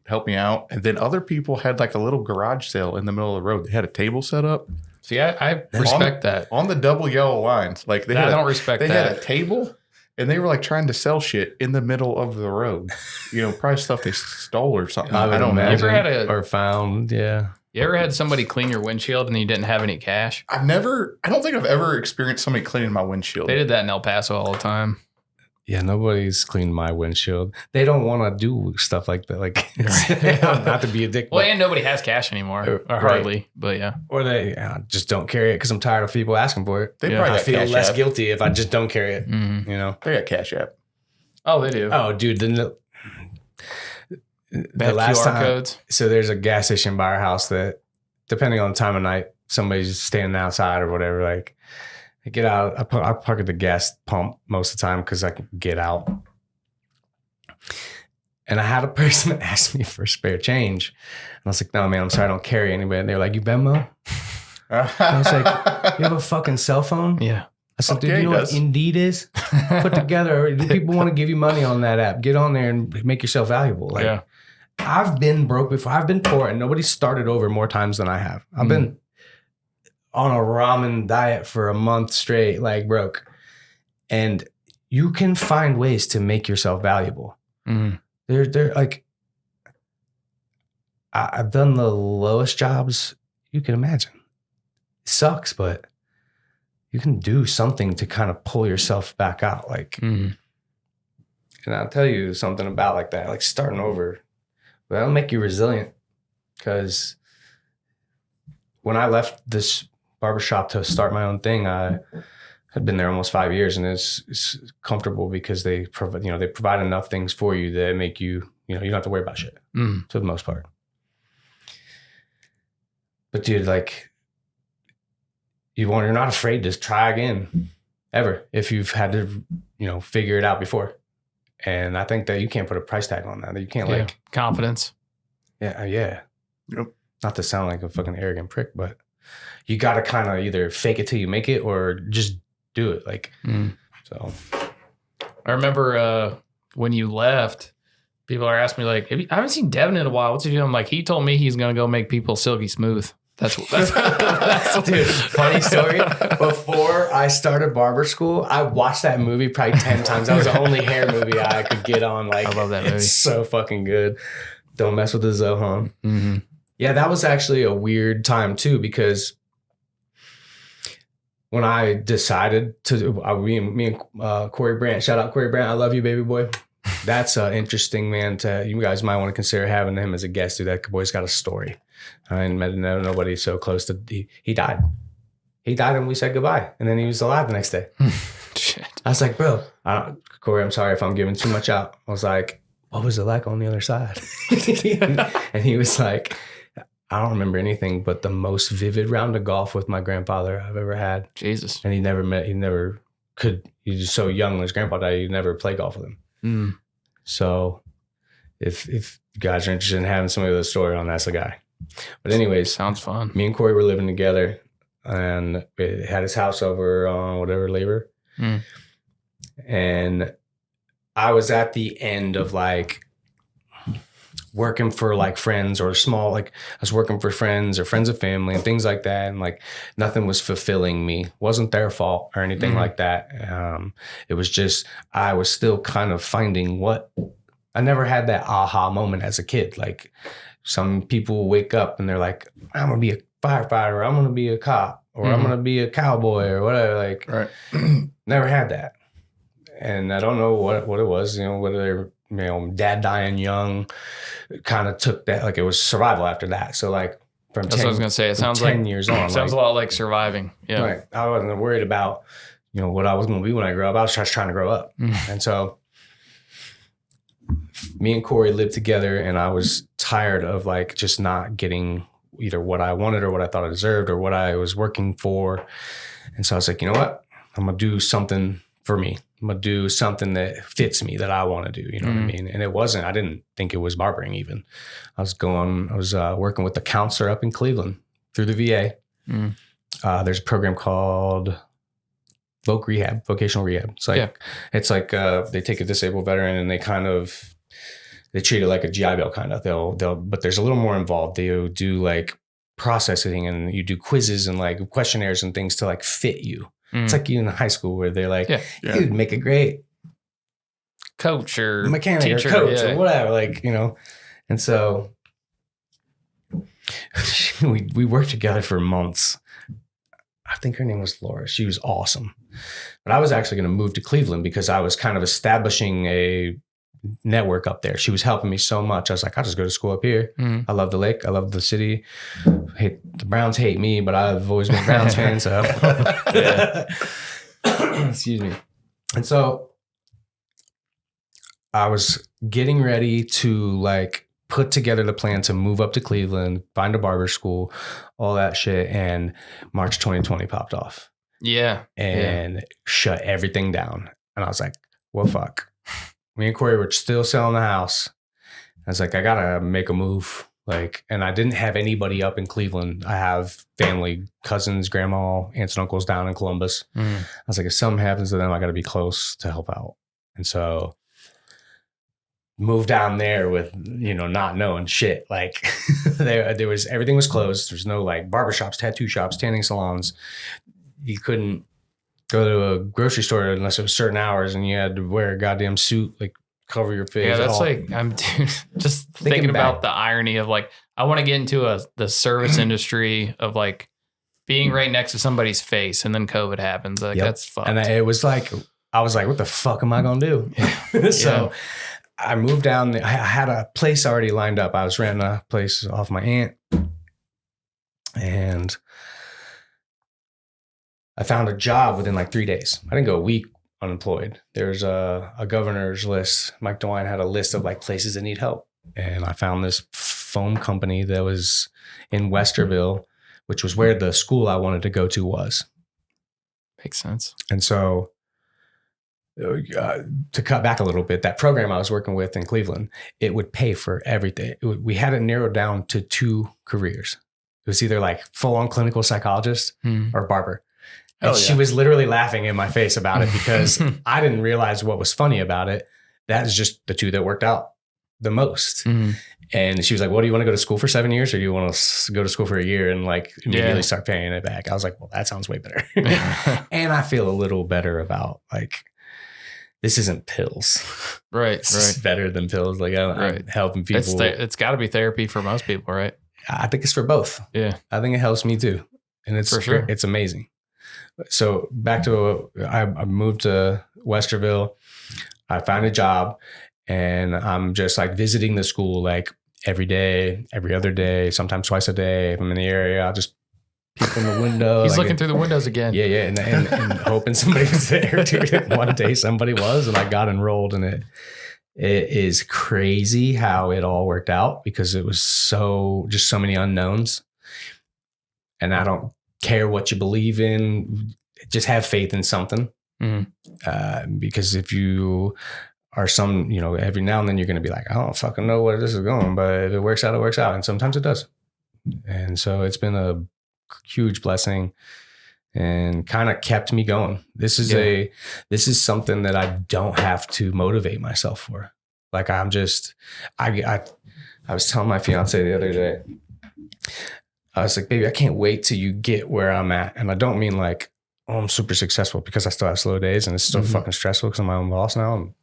help me out. And then other people had like a little garage sale in the middle of the road. They had a table set up. See, I respect that. On the double yellow lines. Like I don't respect that. They had a table. And they were like trying to sell shit in the middle of the road. Probably stuff they stole or something. I don't know. You ever had or found, yeah. You ever had somebody clean your windshield and you didn't have any cash? I don't think I've ever experienced somebody cleaning my windshield. They did that in El Paso all the time. Yeah, nobody's cleaned my windshield. They don't want to do stuff like that. Like, not to be a dick. Well, and nobody has cash anymore, or hardly. But yeah, or they just don't carry it because I'm tired of people asking for it. They probably I feel less guilty if I just don't carry it. Mm-hmm. They got Cash App. Oh, they do. Oh, dude, the last QR time. Codes. So there's a gas station by our house that, depending on the time of night, somebody's standing outside or whatever. Like, I get out. I park at the gas pump most of the time because I can get out. And I had a person ask me for spare change. And I was like, no, man, I'm sorry, I don't carry anybody. And they're like, you Venmo? And I was like, you have a fucking cell phone? Yeah. I said, dude, you know what Indeed is? Put together. Do people want to give you money on that app? Get on there and make yourself valuable. Like, yeah. I've been broke before. I've been poor, and nobody started over more times than I have. I've been on a ramen diet for a month straight, like broke. And you can find ways to make yourself valuable. They're like, I've done the lowest jobs you can imagine. It sucks, but you can do something to kind of pull yourself back out. Like, and I'll tell you something about like that, like starting over, but that'll make you resilient. Because when I left this barbershop to start my own thing, I had been there almost 5 years, and it's comfortable because they provide enough things for you that make you, you don't have to worry about shit for the most part. But dude, like, you're not afraid to try again ever if you've had to, figure it out before. And I think that you can't put a price tag on that. You can't like confidence. Yeah. Yep. Not to sound like a fucking arrogant prick, but you got to kind of either fake it till you make it or just do it. Like, so. I remember when you left, people are asking me like, I haven't seen Devin in a while. What's he doing? I'm like, he told me he's going to go make people silky smooth. That's dude, funny story. Before I started barber school, I watched that movie probably 10 times. That was the only hair movie I could get on. Like, I love that movie. It's so fucking good. Don't mess with the Zohan. Yeah, that was actually a weird time too, because when I decided to, me and Corey Brandt, shout out Corey Brandt, I love you, baby boy. That's interesting, man. You guys might want to consider having him as a guest. Dude, that boy's got a story. I ain't met nobody so close to. He died. He died, and we said goodbye. And then he was alive the next day. Shit. I was like, bro, Corey, I'm sorry if I'm giving too much out. I was like, what was it like on the other side? And he was like, I don't remember anything but the most vivid round of golf with my grandfather I've ever had. Jesus. And he was so young when his grandpa died, he never played golf with him. So if you guys are interested in having somebody with a story on, that's the guy. But anyways, sounds fun. Me and Corey were living together, and we had his house over on whatever labor. And I was at the end of like working for like friends or small, like I was working for friends or friends of family and things like that. And like nothing was fulfilling me. Wasn't their fault or anything like that. It was just, I was still kind of finding I never had that aha moment as a kid. Like some people wake up and they're like, I'm going to be a firefighter, I'm going to be a cop, or I'm going to be a cowboy or whatever. Like never had that. And I don't know what it was, whether dad dying young kind of took that, like it was survival after that. So like from that's what I was going to say. It sounds 10 like years on. Sounds like, a lot like surviving. Yeah. Right. I wasn't worried about, what I was going to be when I grew up. I was just trying to grow up. And so me and Corey lived together, and I was tired of like just not getting either what I wanted or what I thought I deserved or what I was working for. And so I was like, you know what? I'm going to do something for me. I'm going to do something that fits me, that I want to do. You know what I mean? And I didn't think it was barbering even. I was working with the counselor up in Cleveland through the VA. There's a program called vocational rehab. It's like they take a disabled veteran and they treat it like a GI Bill kind of. But there's a little more involved. They do like processing, and you do quizzes and like questionnaires and things to like fit you. It's like you in high school where they're like, you'd make a great coach or mechanic teacher, or coach or whatever, like, And so we worked together for months. I think her name was Laura. She was awesome. But I was actually going to move to Cleveland because I was kind of establishing a network up there. She was helping me so much. I was like, I'll just go to school up here. I love the lake. I love the city. The Browns hate me, but I've always been a Browns fan. So, excuse me. And so I was getting ready to like put together the plan to move up to Cleveland, find a barber school, all that shit. And March 2020 popped off. Yeah. And shut everything down. And I was like, well, fuck. Me and Corey were still selling the house. I was like, I gotta make a move. Like, and I didn't have anybody up in Cleveland. I have family, cousins, grandma, aunts and uncles down in Columbus. I was like, if something happens to them, I gotta be close to help out. And so moved down there with, not knowing shit. Like everything was closed. There's no like barbershops, tattoo shops, tanning salons. You couldn't go to a grocery store unless it was certain hours, and you had to wear a goddamn suit, like cover your face. Yeah, that's I'm just thinking about the irony of like, I want to get into the service industry of like being right next to somebody's face, and then COVID happens. Like that's fucked. And it was like, I was like, what the fuck am I going to do? So I moved down. I had a place already lined up. I was renting a place off my aunt, and I found a job within like 3 days. I didn't go a week unemployed. There's a governor's list. Mike DeWine had a list of like places that need help. And I found this foam company that was in Westerville, which was where the school I wanted to go to was. Makes sense. And so to cut back a little bit, that program I was working with in Cleveland, it would pay for everything. We had it narrowed down to 2 careers. It was either like full-on clinical psychologist or barber. And she was literally laughing in my face about it because I didn't realize what was funny about it. That is just the 2 that worked out the most. And she was like, well, do you want to go to school for 7 years, or do you want to go to school for a year and like immediately start paying it back? I was like, well, that sounds way better. And I feel a little better about like, this isn't pills. Right. It's better than pills. Like I'm helping people. It's got to be therapy for most people, right? I think it's for both. Yeah. I think it helps me too. And it's for sure. It's amazing. So back to, I moved to Westerville. I found a job, and I'm just like visiting the school like every day, every other day, sometimes twice a day. If I'm in the area, I'll just peek in the window. He's looking through the windows again. Yeah. And hoping somebody was there. One day somebody was, and I got enrolled in it. It is crazy how it all worked out because it was just so many unknowns. And I don't care what you believe in, just have faith in something. Because if you are some, every now and then you're going to be like, I don't fucking know where this is going, but if it works out, it works out. And sometimes it does. And so it's been a huge blessing and kind of kept me going. This is something that I don't have to motivate myself for. Like I was telling my fiance the other day, I was like, baby, I can't wait till you get where I'm at. And I don't mean like, oh, I'm super successful, because I still have slow days and it's still fucking stressful because I'm my own boss now.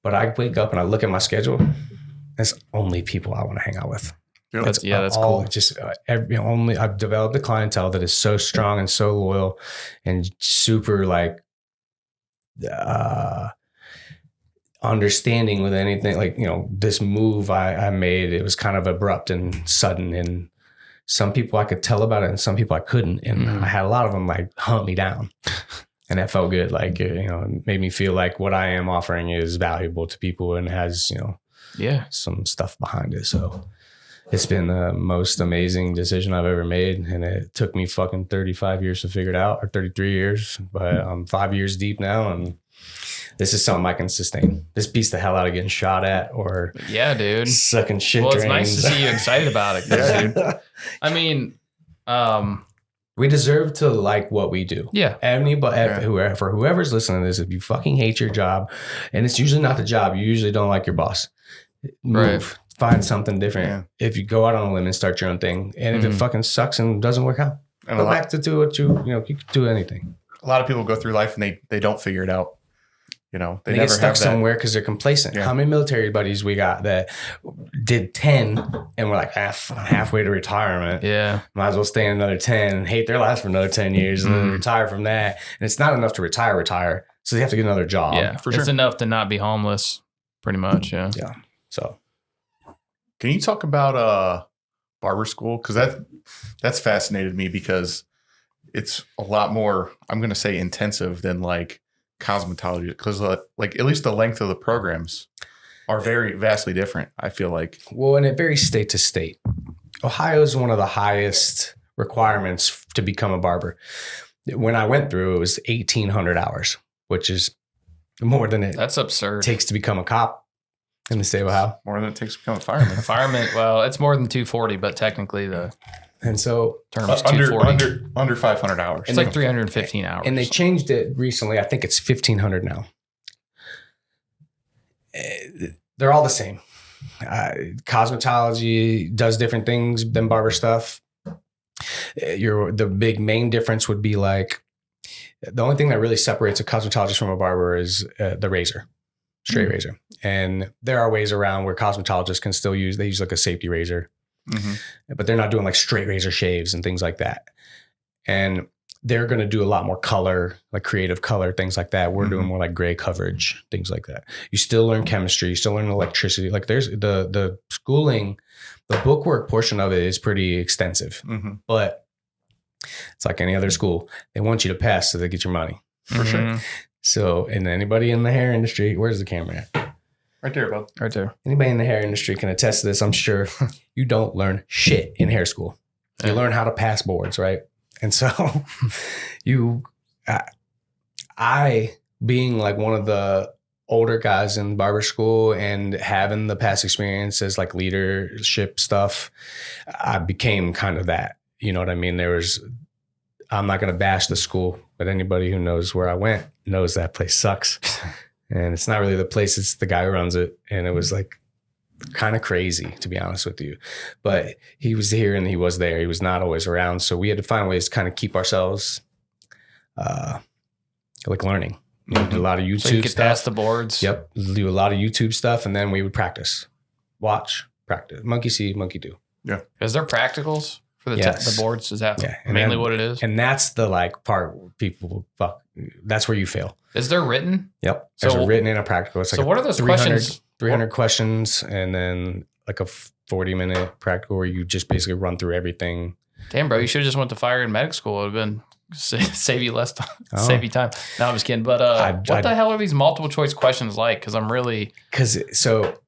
But I wake up and I look at my schedule. It's only people I want to hang out with. That's cool. Just I've developed a clientele that is so strong and so loyal and super like understanding with anything. Like, this move I made, it was kind of abrupt and sudden, and some people I could tell about it and some people I couldn't. And I had a lot of them like hunt me down. And that felt good. Like, it made me feel like what I am offering is valuable to people and has, some stuff behind it. So it's been the most amazing decision I've ever made. And it took me fucking 35 years to figure it out, or 33 years, but I'm 5 years deep now. And this is something I can sustain. This beats the hell out of getting shot at or dude, sucking shit. Well, it's drains. nice to see you excited about it. Dude. I mean, we deserve to like what we do. Yeah. Anybody, whoever's listening to this, if you fucking hate your job, and it's usually not the job, you usually don't like your boss. Move. Find something different. Yeah. If you go out on a limb and start your own thing, and if it fucking sucks and doesn't work out, go back to do what you can do anything. A lot of people go through life and they don't figure it out. They never get stuck somewhere because they're complacent. Yeah. How many military buddies we got that did 10 and we're like, halfway to retirement. Yeah. Might as well stay in another 10 and hate their lives for another 10 years and then retire from that. And it's not enough to retire. So they have to get another job. Yeah, for sure. It's enough to not be homeless, pretty much. Yeah. Yeah. So can you talk about barber school? Because that's fascinated me, because it's a lot more, I'm going to say, intensive than like cosmetology, because like at least the length of the programs are very vastly different, I feel like. Well, and it varies state to state. Ohio is one of the highest requirements to become a barber. When I went through, it was 1,800 hours, which is more than that's absurd. Takes to become a cop in the state of Ohio. More than it takes to become a fireman. Fireman, well, it's more than 240, but technically the and so term is 240. Under 500 hours. It's like 315 hours. And they changed it recently. I think it's 1,500 now. They're all the same. Cosmetology does different things than barber stuff. The big main difference would be like, the only thing that really separates a cosmetologist from a barber is the razor, straight razor. And there are ways around where cosmetologists can still use like a safety razor. But they're not doing like straight razor shaves and things like that. And they're going to do a lot more color, like creative color, things like that. We're doing more like gray coverage, things like that. You still learn chemistry, you still learn electricity. Like there's the schooling, the bookwork portion of it is pretty extensive, but it's like any other school. They want you to pass so they get your money. For sure. So, and anybody in the hair industry, where's the camera at? Right there, bud. Right there. Anybody in the hair industry can attest to this. I'm sure you don't learn shit in hair school. You learn how to pass boards, right? And so I being like one of the older guys in barber school and having the past experiences like leadership stuff, I became kind of that. You know what I mean? I'm not going to bash the school, but anybody who knows where I went knows that place sucks. And it's not really the place, it's the guy who runs it. And it was like kind of crazy, to be honest with you. But he was here and he was there. He was not always around. So we had to find ways to kind of keep ourselves like learning. We did a lot of YouTube so you could stuff. pass the boards. Yep. Do a lot of YouTube stuff. And then we would practice. Watch, practice. Monkey see, monkey do. Yeah. Is there practicals for the boards? Is that mainly what it is? And that's the like part where people fuck. That's where you fail. Is there written? Yep. There's a written and a practical. It's like what are those questions? 300 questions and then like a 40-minute practical where you just basically run through everything. Damn, bro. You should have just went to fire and medic school. It would have been save you less time. Save you time. No, I'm just kidding. But what the hell are these multiple choice questions like? Because so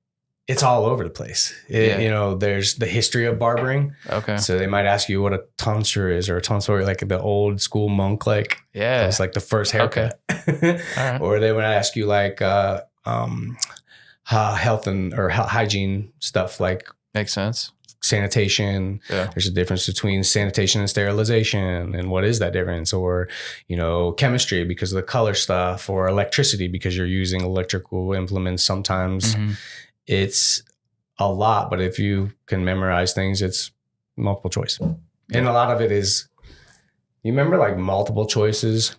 it's all over the place. There's the history of barbering. Okay. So they might ask you what a tonsure is, or a tonsure, like the old school monk, like, yeah, it's like the first haircut. Okay. All right. Or they would ask you like, health or hygiene stuff, like makes sense. Sanitation. Yeah. There's a difference between sanitation and sterilization, and what is that difference? Or, chemistry because of the color stuff, or electricity because you're using electrical implements. Sometimes it's a lot, but if you can memorize things, it's multiple choice. And a lot of it is, you remember like multiple choice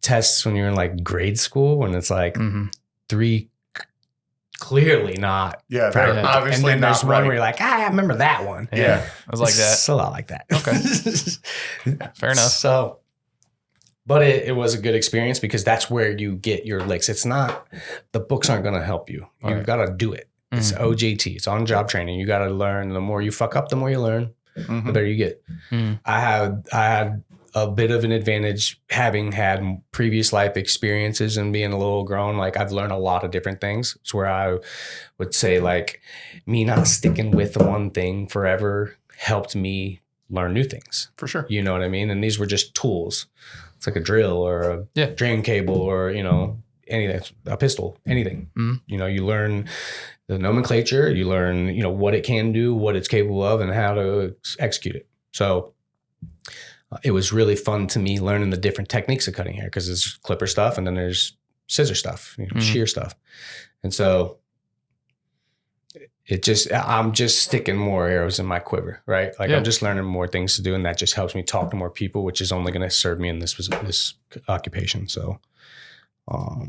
tests when you're in like grade school, when it's like 3 clearly not. Yeah, practical. obviously and then not there's one right. where you're like, I remember that one. Yeah. I was like that. It's a lot like that. Okay. Fair enough. So, but it was a good experience because that's where you get your licks. It's not, the books aren't going to help you. You've got to do it. It's OJT. It's on job training. You got to learn. The more you fuck up, the more you learn, the better you get. I had a bit of an advantage having had previous life experiences and being a little grown. Like, I've learned a lot of different things. It's where I would say, like, me not sticking with one thing forever helped me learn new things. For sure. You know what I mean? And these were just tools. It's like a drill or a drain cable or, anything, a pistol, anything. You learn the nomenclature, you learn, what it can do, what it's capable of, and how to execute it. So it was really fun to me learning the different techniques of cutting hair, because there's clipper stuff and then there's scissor stuff, shear stuff. And so I'm just sticking more arrows in my quiver, right? Like I'm just learning more things to do, and that just helps me talk to more people, which is only going to serve me in this occupation. So, I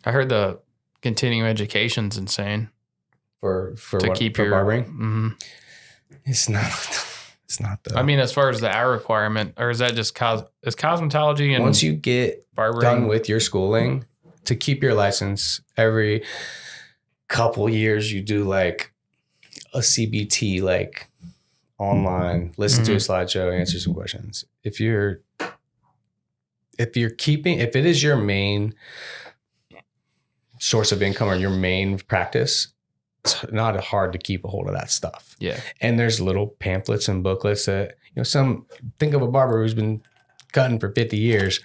heard the continuing education's insane for to keep your barbering. It's not the. I mean, as far as the hour requirement, or is that just is cosmetology and once you get barbering done with your schooling, to keep your license, every couple years you do like a CBT, like online, listen to a slideshow, answer some questions. If it is your main source of income or your main practice, it's not hard to keep a hold of that stuff. Yeah. And there's little pamphlets and booklets that, think of a barber who's been cutting for 50 years,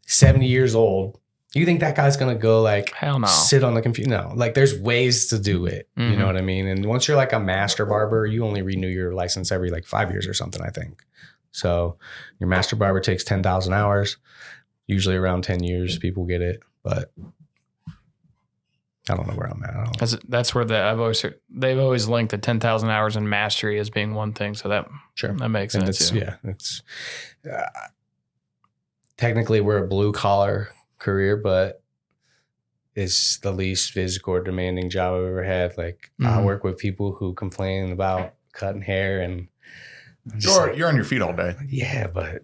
70 years old. You think that guy's going to go like, hell no, sit on the computer? No, like there's ways to do it. You know what I mean? And once you're like a master barber, you only renew your license every like 5 years or something, I think. So your master barber takes 10,000 hours, usually around 10 years, people get it, but I don't know where I'm at. That's where they've always linked the 10,000 hours in mastery as being one thing. So that makes sense. It's technically we're a blue collar career, but it's the least physical or demanding job I've ever had. Like I work with people who complain about cutting hair, and you're on your feet all day. Yeah, but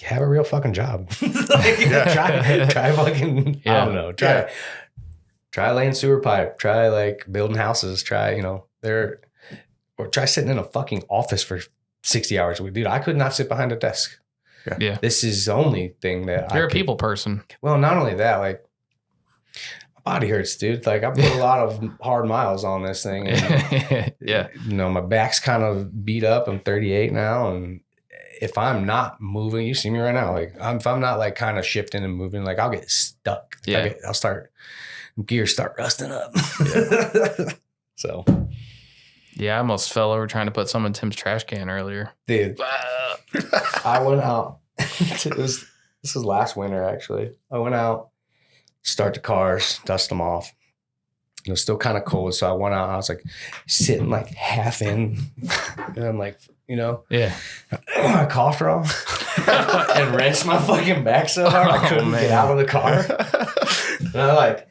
have a real fucking job. Try fucking, I don't know. Try laying sewer pipe. Try like building houses. Try, or try sitting in a fucking office for 60 hours a week. Dude, I could not sit behind a desk. Yeah. This is the only thing that you're a people person. Well, not only that, like my body hurts, dude. Like I put a lot of hard miles on this thing. And, my back's kind of beat up. I'm 38 now. And if I'm not moving, you see me right now, like if I'm not like kind of shifting and moving, like I'll get stuck. I'll start rusting up. So. Yeah, I almost fell over trying to put some in Tim's trash can earlier. Dude, I went out. This was last winter, actually. I went out, start the cars, dust them off. It was still kind of cold, so I went out. I was like sitting like half in, and I'm like, I coughed wrong and wrenched my fucking back so hard I couldn't get out of the car. And I like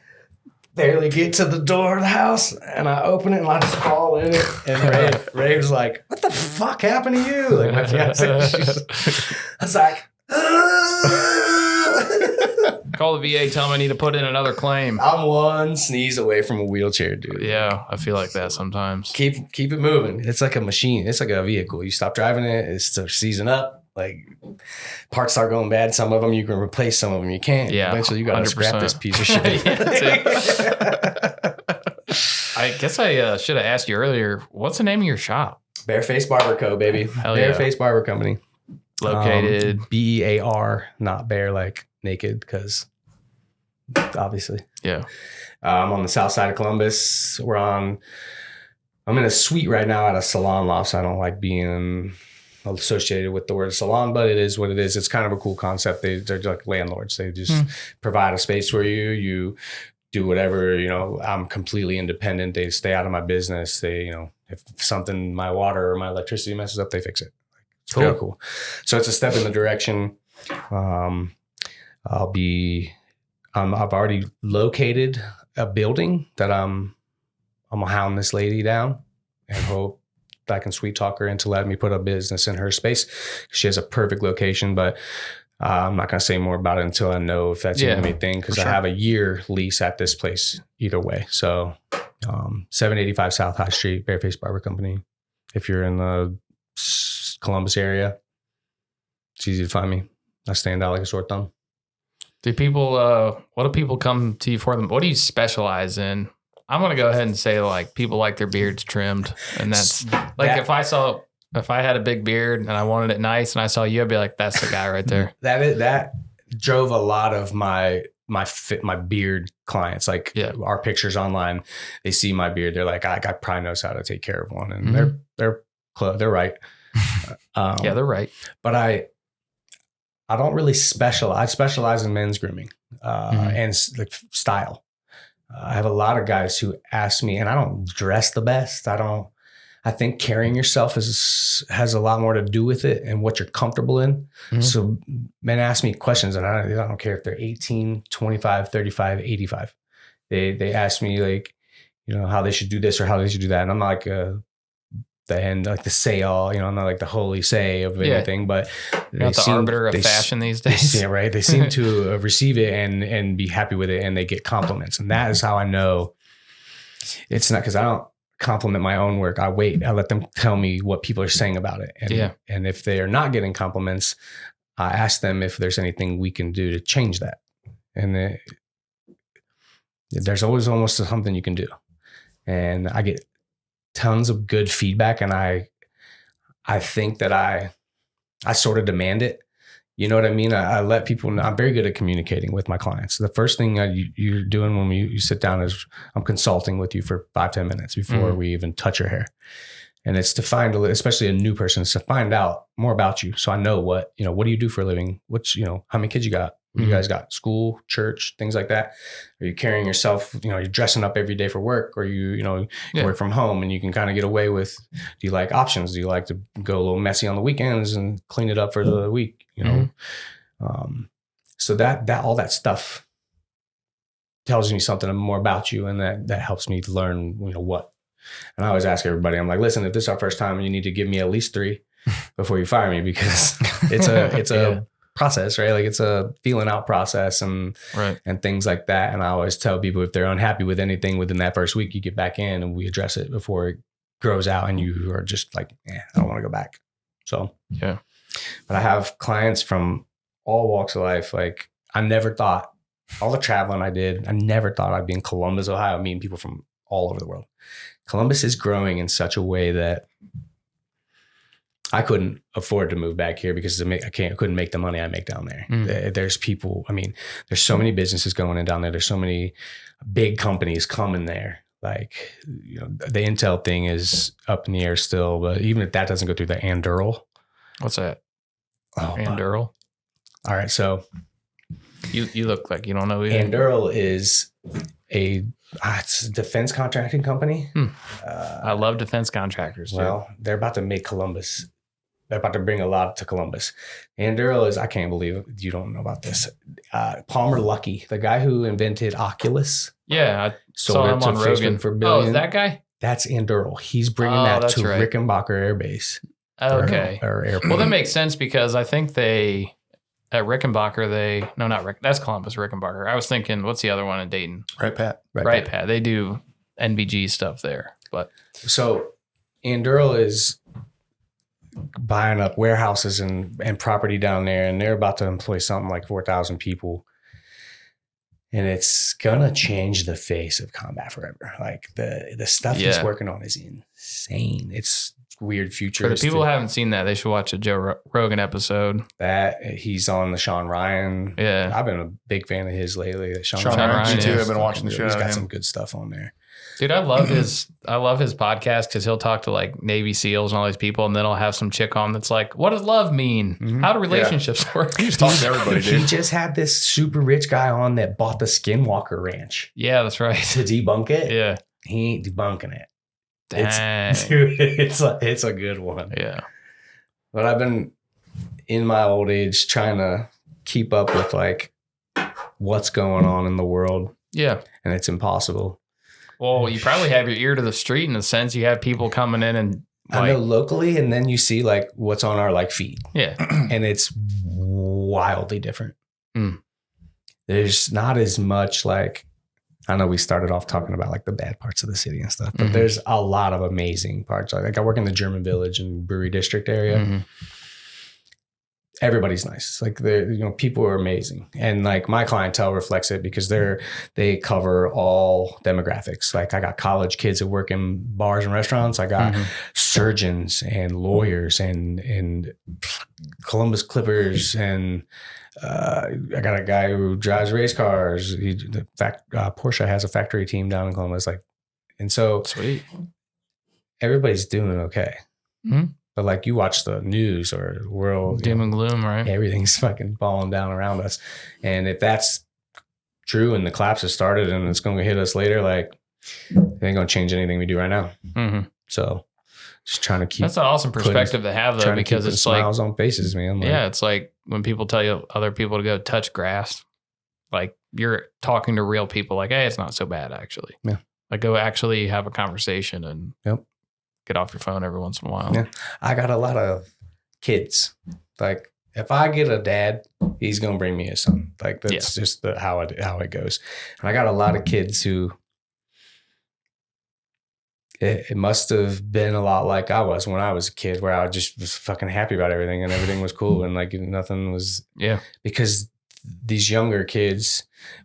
barely get to the door of the house, and I open it and I just fall in it. And Ray was like, "What the fuck happened to you?" Like my fiance, I was like, call the VA, tell them I need to put in another claim. I'm one sneeze away from a wheelchair, dude. Yeah, I feel like that sometimes. Keep it moving. It's like a machine. It's like a vehicle. You stop driving it, it starts seizing up. Like parts start going bad. Some of them you can replace, some of them you can't. Yeah, eventually you got to scrap this piece of shit. I guess I should have asked you earlier. What's the name of your shop? Bear Face Barber Co. Baby. Hell Bear Face Barber Company. Located BEAR, not bear like naked because obviously. Yeah. I'm on the south side of Columbus. I'm in a suite right now at a salon loft, so I don't like being associated with the word salon, but it is what it is. It's kind of a cool concept. They're like landlords. They just provide a space for you. You do whatever, I'm completely independent. They stay out of my business. They, if something, my water or my electricity messes up, they fix it. It's really cool. So it's a step in the direction. I've already located a building that I'm gonna hound this lady down and hope I can sweet talk her into letting me put a business in her space. She has a perfect location, but I'm not going to say more about it until I know if that's even a thing, because I have a year lease at this place either way. So 785 South High Street, Bear Face Barber Company. If you're in the Columbus area, it's easy to find me. I stand out like a sore thumb. What do people come to you for them? What do you specialize in? I'm going to go ahead and say like people like their beards trimmed. And that's like, if I had a big beard and I wanted it nice and I saw you, I'd be like, that's the guy right there. That drove a lot of my beard clients. Like our pictures online, they see my beard. They're like, I probably knows how to take care of one. And they're right. Yeah, they're right. But I don't really specialize. I specialize in men's grooming and like style. I have a lot of guys who ask me, and I don't dress the best. I think carrying yourself has a lot more to do with it and what you're comfortable in. So men ask me questions, and I don't care if they're 18, 25, 35, 85. They ask me like, how they should do this or how they should do that. And I'm not like the end, like the say all, I'm not like the holy say of anything, but you're not the arbiter of fashion these days. Yeah, right. They seem to receive it and be happy with it, and they get compliments. And that is how I know it's not, because I don't compliment my own work. I let them tell me what people are saying about it. And if they are not getting compliments, I ask them if there's anything we can do to change that. And there's always almost something you can do. And I get tons of good feedback, and I think that I sort of demand it. You know what I mean? I let people know. I'm very good at communicating with my clients. The first thing you're doing when you sit down is I'm consulting with you for 5-10 minutes before we even touch your hair. And it's to find, especially a new person, it's to find out more about you. So I know what do you do for a living? How many kids you got? What you guys got? School, church, things like that. Are you carrying yourself, you're dressing up every day for work, or you work from home and you can kind of get away with, do you like options? Do you like to go a little messy on the weekends and clean it up for the week? So that all that stuff tells me something more about you, and that helps me to learn, what. And I always ask everybody, I'm like, listen, if this is our first time, you need to give me at least 3 before you fire me, because it's a process, right? Like it's a feeling out process and things like that. And I always tell people, if they're unhappy with anything within that first week, you get back in and we address it before it grows out and you are just like, I don't want to go back. So, but I have clients from all walks of life. Like I never thought, all the traveling I did, I never thought I'd be in Columbus, Ohio, meeting people from all over the world. Columbus is growing in such a way that I couldn't afford to move back here because I couldn't make the money I make down there. There's people, there's so many businesses going in down there. There's so many big companies coming there. Like, the Intel thing is up in the air still, but even if that doesn't go through the Andural. What's that? Oh, Andural. All right. So you look like you don't know either. Andural is it's a defense contracting company. I love defense contractors. Well, they're about to make Columbus. They're about to bring a lot to Columbus. Andural is, I can't believe you don't know about this. Palmer Luckey, the guy who invented Oculus. Yeah, I saw him on Rogan for billion. Oh, is that guy? That's Andural. He's bringing that to Rickenbacker Air Base. Okay. Or airport. Well, that makes sense because I think at Rickenbacker, that's Columbus, Rickenbacker. I was thinking, what's the other one in Dayton? Right, Pat. Right, Pat. They do NVG stuff there. But so Andural is buying up warehouses and property down there, and they're about to employ something like 4,000 people. And it's gonna change the face of combat forever. Like the stuff he's working on is insane. It's weird future. For the people who haven't seen that, they should watch a Joe Rogan episode. That he's on the Sean Ryan. Yeah, I've been a big fan of his lately. Sean Ryan too. I've been watching the show. He's got some good stuff on there. Dude, I love his podcast because he'll talk to like Navy SEALs and all these people, and then he'll have some chick on that's like, "What does love mean? How do relationships work?" He just talks to everybody, dude. He just had this super rich guy on that bought the Skinwalker Ranch. Yeah, that's right. To debunk it. Yeah, he ain't debunking it. Dang. It's a good one. Yeah, but I've been in my old age trying to keep up with like what's going on in the world. Yeah, and it's impossible. Well, you probably have your ear to the street in the sense you have people coming in and I know locally, and then you see like what's on our like feed. Yeah. And it's wildly different. There's not as much like, I know we started off talking about like the bad parts of the city and stuff, but there's a lot of amazing parts. Like I work in the German Village and Brewery District area. Everybody's nice. Like people are amazing. And like my clientele reflects it because they cover all demographics. Like I got college kids that work in bars and restaurants. I got surgeons and lawyers and Columbus Clippers. And I got a guy who drives race cars. Porsche has a factory team down in Columbus. And so sweet. Everybody's doing okay. But like you watch the news or world, doom and gloom, right? Everything's fucking falling down around us. And if that's true and the collapse has started and it's going to hit us later, like it ain't going to change anything we do right now. So just trying to keep. That's an awesome perspective to have though, because it's like smiles on faces, man. Like, yeah. It's like when people tell you other people to go touch grass, like you're talking to real people like, hey, it's not so bad actually. Yeah. Like go actually have a conversation and get off your phone every once in a while. Yeah. I got a lot of kids. Like if I get a dad, he's going to bring me a son. Like that's just how it goes. And I got a lot of kids who it must have been a lot like I was when I was a kid, where I just was fucking happy about everything and everything was cool. And like nothing was, because these younger kids,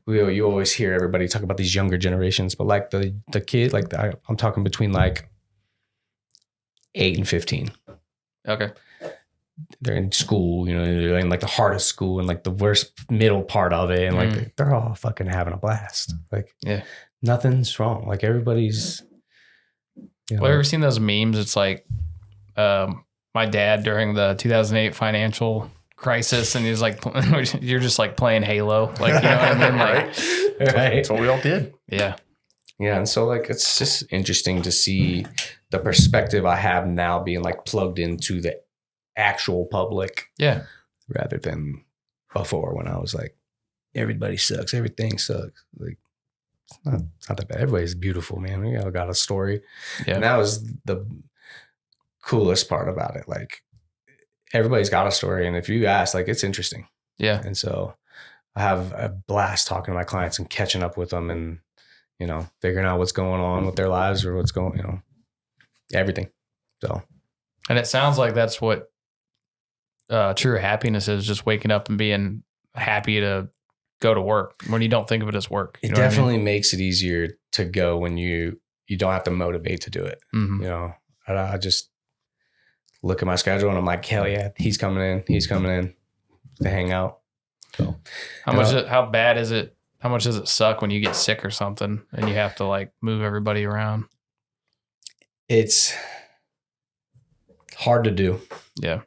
you always hear everybody talk about these younger generations, but like the kid, like I'm talking between like 8 and 15. Okay. They're in school, they're in like the hardest school and like the worst middle part of it. And like, they're all fucking having a blast. Like, nothing's wrong. Like everybody's, Well, have you ever seen those memes? It's like, my dad during the 2008 financial crisis. And he's like, you're just like playing Halo. Like, you know what I mean? Like, right. That's what we all did. Yeah. Yeah. And so like, it's just interesting to see the perspective I have now being like plugged into the actual public. Yeah. Rather than before when I was like, everybody sucks. Everything sucks. Like, it's not that bad. Everybody's beautiful, man. We all got a story. Yeah. And that was the coolest part about it. Like everybody's got a story. And if you ask, like, it's interesting. Yeah. And so I have a blast talking to my clients and catching up with them and, figuring out what's going on with their lives or what's going, everything. So, and it sounds like that's what true happiness is, just waking up and being happy to go to work when you don't think of it as work. It definitely makes it easier to go when you don't have to motivate to do it. I just look at my schedule and I'm like, hell yeah, he's coming in to hang out. So how bad is it? How much does it suck when you get sick or something and you have to like move everybody around? It's hard to do. Yeah.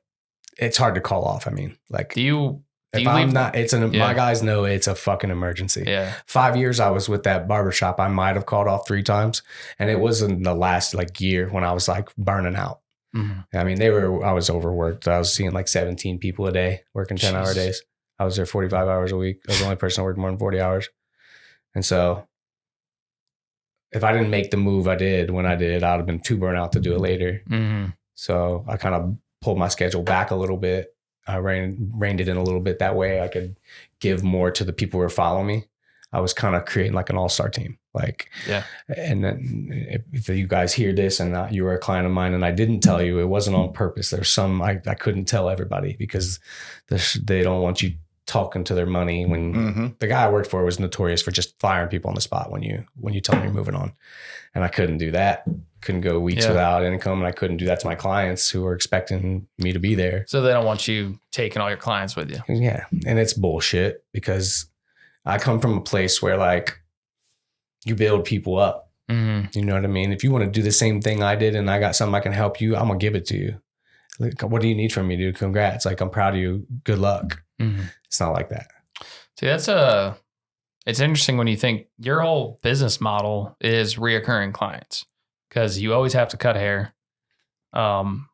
It's hard to call off. I mean, like, my guys know it's a fucking emergency. Yeah. 5 years I was with that barbershop. I might have called off 3 times. And it was in the last like year when I was like burning out. I mean, I was overworked. I was seeing like 17 people a day working 10-hour days. I was there 45 hours a week. I was the only person who worked more than 40 hours. And so if I didn't make the move I did when I did, I'd have been too burnt out to do it later. So I kind of pulled my schedule back a little bit. I reined it in a little bit. That way I could give more to the people who were following me. I was kind of creating like an all-star team. Like, and then if you guys hear this and you were a client of mine and I didn't tell you, it wasn't on purpose. There's some I couldn't tell everybody because they don't want you talking to their money when the guy I worked for was notorious for just firing people on the spot when you tell them you're moving on. And I couldn't do that. Couldn't go weeks without income. And I couldn't do that to my clients who were expecting me to be there. So they don't want you taking all your clients with you. Yeah. And it's bullshit because I come from a place where like you build people up. Mm-hmm. You know what I mean? If you want to do the same thing I did and I got something I can help you, I'm going to give it to you. Like, what do you need from me, dude? Congrats. Like, I'm proud of you. Good luck. Mm-hmm. It's not like that. See, it's interesting when you think your whole business model is reoccurring clients because you always have to cut hair. I'm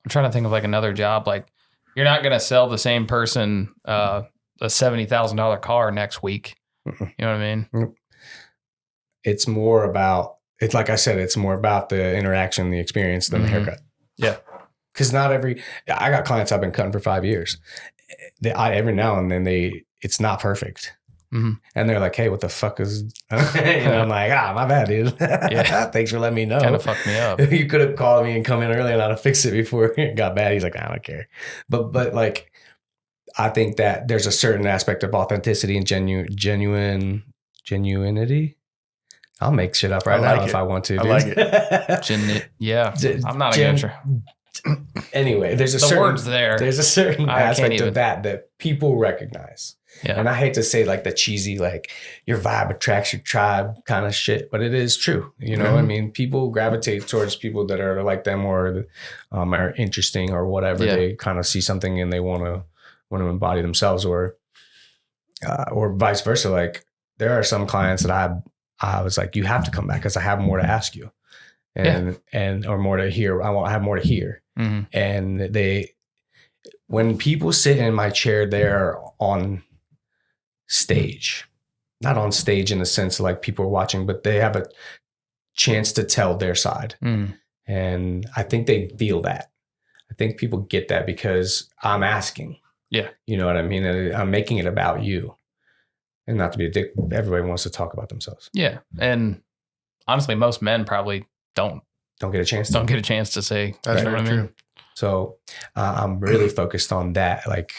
trying to think of like another job. Like you're not going to sell the same person a $70,000 car next week. You know what I mean? It's more about, it's like I said, it's more about the interaction, the experience than the haircut. Yeah. Because I got clients I've been cutting for 5 years. Every now and then it's not perfect. Mm-hmm. And they're like, hey, what the fuck is, and I'm like, my bad, dude. Thanks for letting me know. Kind of fucked me up. You could have called me and come in early and I'd have fixed it before it got bad. He's like, I don't care. But like, I think that there's a certain aspect of authenticity and genuinity. I'll make shit up right now if I want to. Dude. I like it. I'm not against you. Anyway, there's a certain aspect of that people recognize. Yeah. And I hate to say like the cheesy, like your vibe attracts your tribe kind of shit, but it is true. You know, I mean, people gravitate towards people that are like them or are interesting or whatever. Yeah. They kind of see something and they want to embody themselves or vice versa. Like there are some clients that I was like, you have to come back because I have more to ask you or more to hear. I have more to hear. Mm-hmm. And when people sit in my chair, they're on stage, not on stage in the sense of like people are watching, but they have a chance to tell their side. Mm. And I think they feel that. I think people get that because I'm asking. Yeah. You know what I mean? And I'm making it about you. And not to be a dick, everybody wants to talk about themselves. Yeah. And honestly, most men probably don't get a chance to say. That's very true. So I'm really focused on that. Like,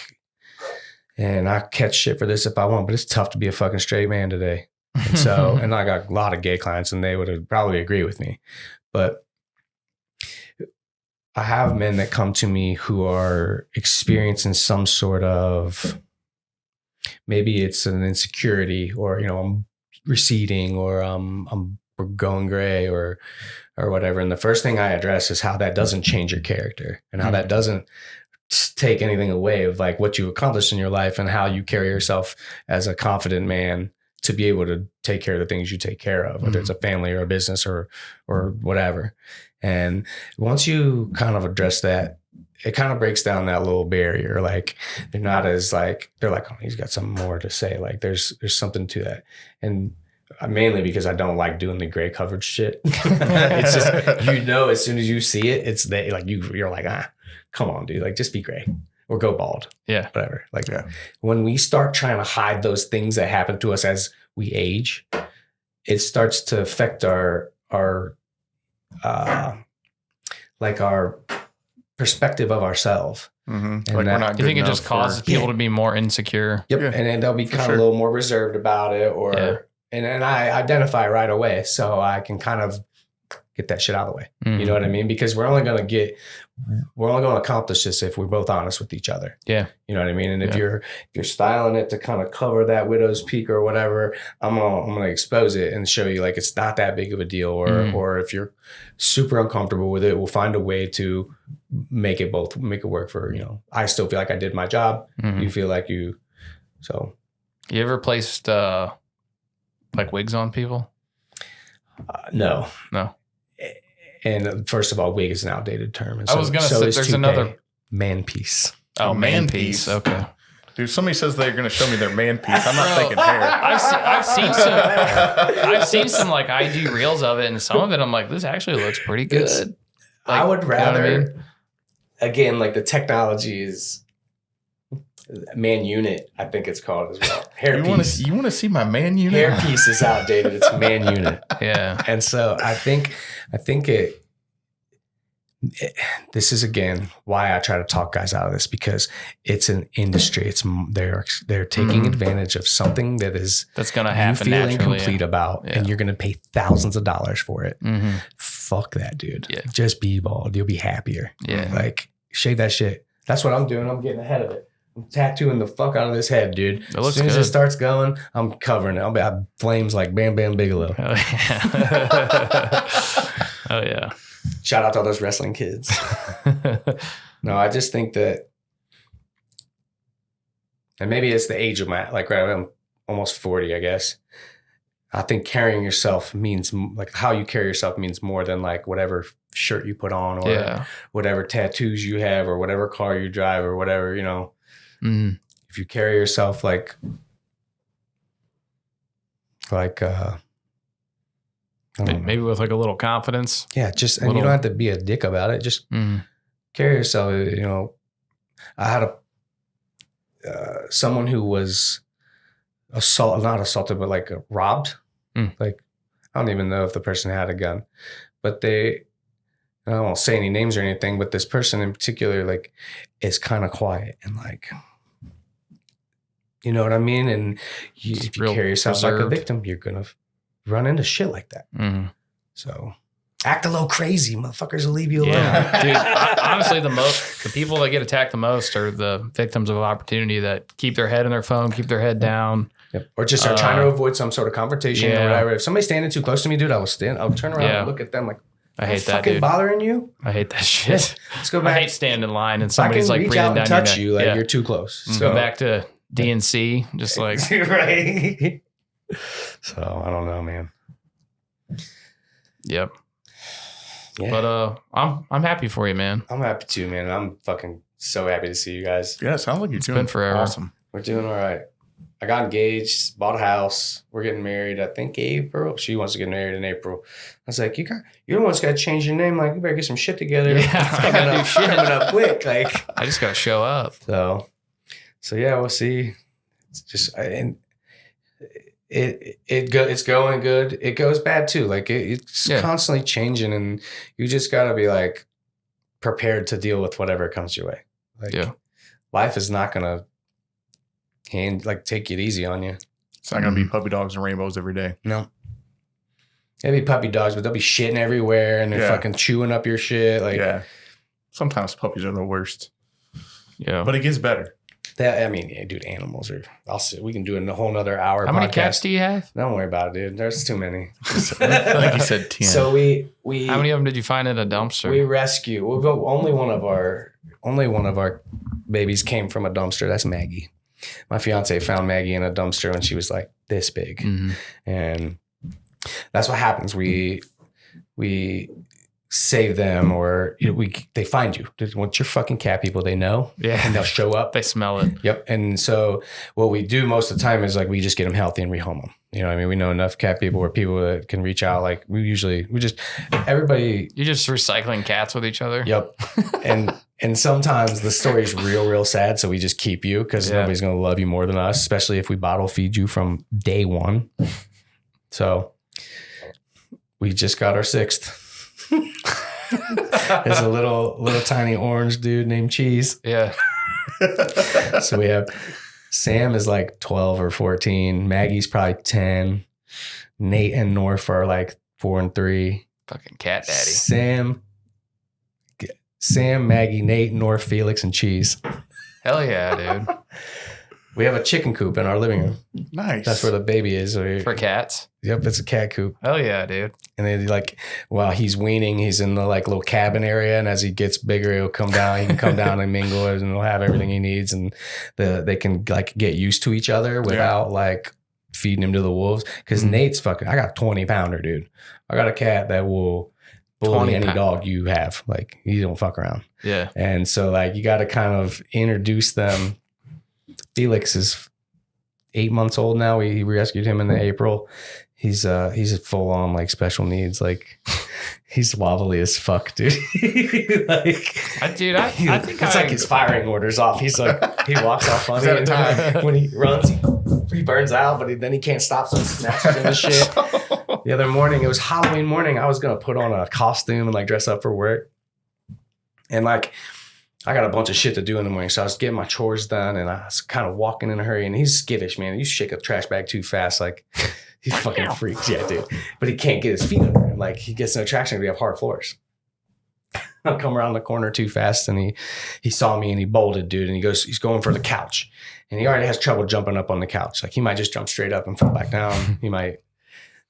and I catch shit for this if I want, but it's tough to be a fucking straight man today. And so, and I got a lot of gay clients and they would probably agree with me, but I have men that come to me who are experiencing some sort of, maybe it's an insecurity or, you know, I'm receding or I'm going gray or whatever. And the first thing I address is how that doesn't change your character and how that doesn't take anything away of like what you accomplished in your life and how you carry yourself as a confident man to be able to take care of the things you take care of, whether it's a family or a business or whatever. And once you kind of address that, it kind of breaks down that little barrier. Like they're not as like, they're like, oh, he's got something more to say. Like there's something to that. And mainly because I don't like doing the gray coverage shit. It's just, you know, as soon as you see it, it's like you're like, come on, dude, like just be gray or go bald. Yeah. Whatever. Like when we start trying to hide those things that happen to us as we age, it starts to affect our perspective of ourselves. Mm-hmm. And like we're not. You think it just causes people to be more insecure? Yep. Yeah. And then they'll be kind of a little more reserved about it and I identify right away so I can kind of get that shit out of the way. Mm-hmm. You know what I mean? Because we're only going to accomplish this if we're both honest with each other. Yeah. You know what I mean? And if you're styling it to kind of cover that widow's peak or whatever, I'm going to expose it and show you like it's not that big of a deal. Or if you're super uncomfortable with it, we'll find a way to make it work for, you know, I still feel like I did my job. Mm-hmm. You feel like you ever placed like wigs on people? No. And first of all, wig is an outdated term. And I was going to say there's another man piece. Oh, man piece. Okay. Dude, somebody says they're going to show me their man piece. I'm not thinking hair. I've seen some like IG reels of it, and some of it I'm like, this actually looks pretty good. Like, I would rather, you know what I mean? Again, like the technology is man unit, I think it's called as well. Hair piece. You want to see my man unit? Hair piece is outdated. It's man unit. Yeah. And so I think this is again why I try to talk guys out of this, because it's an industry. It's they're taking advantage of something that's going to happen. You feel incomplete about, and you're going to pay thousands of dollars for it. Fuck that, dude. Yeah. Just be bald. You'll be happier. Yeah. Like shave that shit. That's what I'm doing. I'm getting ahead of it. I'm tattooing the fuck out of this head, dude. As soon as it starts going, I'm covering it. I'll be flames like Bam Bam Bigelow. Oh yeah. Oh yeah. Shout out to all those wrestling kids. No, I just think that, and maybe it's the age of my, like, right, I'm almost 40, I guess. I think carrying yourself means, like, how you carry yourself means more than, like, whatever shirt you put on or whatever tattoos you have or whatever car you drive or whatever, you know. If you carry yourself like maybe with like a little confidence. Yeah, and you don't have to be a dick about it. Just carry yourself. You know, I had someone who was not assaulted, but like robbed. Like, I don't even know if the person had a gun, but I won't say any names or anything, but this person in particular, like, is kind of quiet and like, you know what I mean? And if you carry yourself like a victim, you're going to run into shit like that. So act a little crazy, motherfuckers will leave you alone. Yeah, dude. Honestly, the people that get attacked the most are the victims of opportunity that keep their head in their phone, keep their head down. Yep. Or just are trying to avoid some sort of confrontation or whatever. If somebody's standing too close to me, dude, I'll turn around and look at them like, I hate that, fucking dude. bothering you? I hate that shit. Let's go back. I hate standing in line and somebody's like breathing down your neck. Touch you like you're too close. So go back to DNC, just like right. So I don't know, man. Yep. Yeah. But I'm happy for you, man. I'm happy too, man. I'm fucking so happy to see you guys. Yeah, it sounds like it's been forever. Awesome. We're doing all right. I got engaged, bought a house. We're getting married, I think April. She wants to get married in April. I was like, you're the one's got to change your name. Like, you better get some shit together. Yeah, I got to do shit. Coming up quick. Like, I just got to show up. So yeah, we'll see. It's just, and it's going good. It goes bad too. Like it's constantly changing, and you just got to be like prepared to deal with whatever comes your way. Like, life is not gonna take it easy on you. It's not gonna be puppy dogs and rainbows every day. No. They'll be puppy dogs, but they'll be shitting everywhere and they're fucking chewing up your shit. Like, sometimes puppies are the worst. Yeah, but it gets better. Dude, animals are. We can do a whole nother hour. How many cats do you have? Don't worry about it, dude. There's too many. Like you said, 10. So we. How many of them did you find in a dumpster? We rescue. Only one of our babies came from a dumpster. That's Maggie. My fiance found Maggie in a dumpster when she was like this big, and that's what happens. We save them, or they find you. Once you're fucking cat people, they know, and they'll show up. They smell it. Yep. And so what we do most of the time is like we just get them healthy and rehome them. You know what I mean? We know enough cat people or people that can reach out. Like everybody. You're just recycling cats with each other. Yep. And sometimes the story's real sad. So we just keep you because nobody's going to love you more than us, especially if we bottle feed you from day one. So we just got our 6th. There's a little tiny orange dude named Cheese. Yeah. So we have Sam is like 12 or 14. Maggie's probably 10. Nate and North are like 4 and 3. Fucking cat daddy. Sam, Maggie, Nate, North, Felix, and Cheese. Hell yeah, dude. We have a chicken coop in our living room. Nice. That's where the baby is. For cats? Yep, it's a cat coop. Hell yeah, dude. And then while he's weaning, he's in the like little cabin area. And as he gets bigger, he'll come down. He can come down and mingle and he'll have everything he needs. And they can like get used to each other without like feeding him to the wolves. Because Nate's I got a 20-pounder, dude. I got a cat that will bully any dog you have. Like, he don't fuck around. Yeah. And so like you got to kind of introduce them. Felix is 8 months old now. We rescued him in April. He's full on like special needs. Like, he's wobbly as fuck, dude. I think it's like his firing orders off. He's like, he walks off funny. And when he runs, he burns out, but then he can't stop, so he snatches into shit. The other morning, it was Halloween morning. I was gonna put on a costume and like dress up for work. And like, I got a bunch of shit to do in the morning. So I was getting my chores done and I was kind of walking in a hurry, and he's skittish, man. You shake a trash bag too fast. Like, he fucking freaks. Yeah, dude. But he can't get his feet under him. Like, he gets no traction. We have hard floors. I'll come around the corner too fast, and he saw me and he bolted, dude. And he's going for the couch, and he already has trouble jumping up on the couch. Like, he might just jump straight up and fall back down. He might.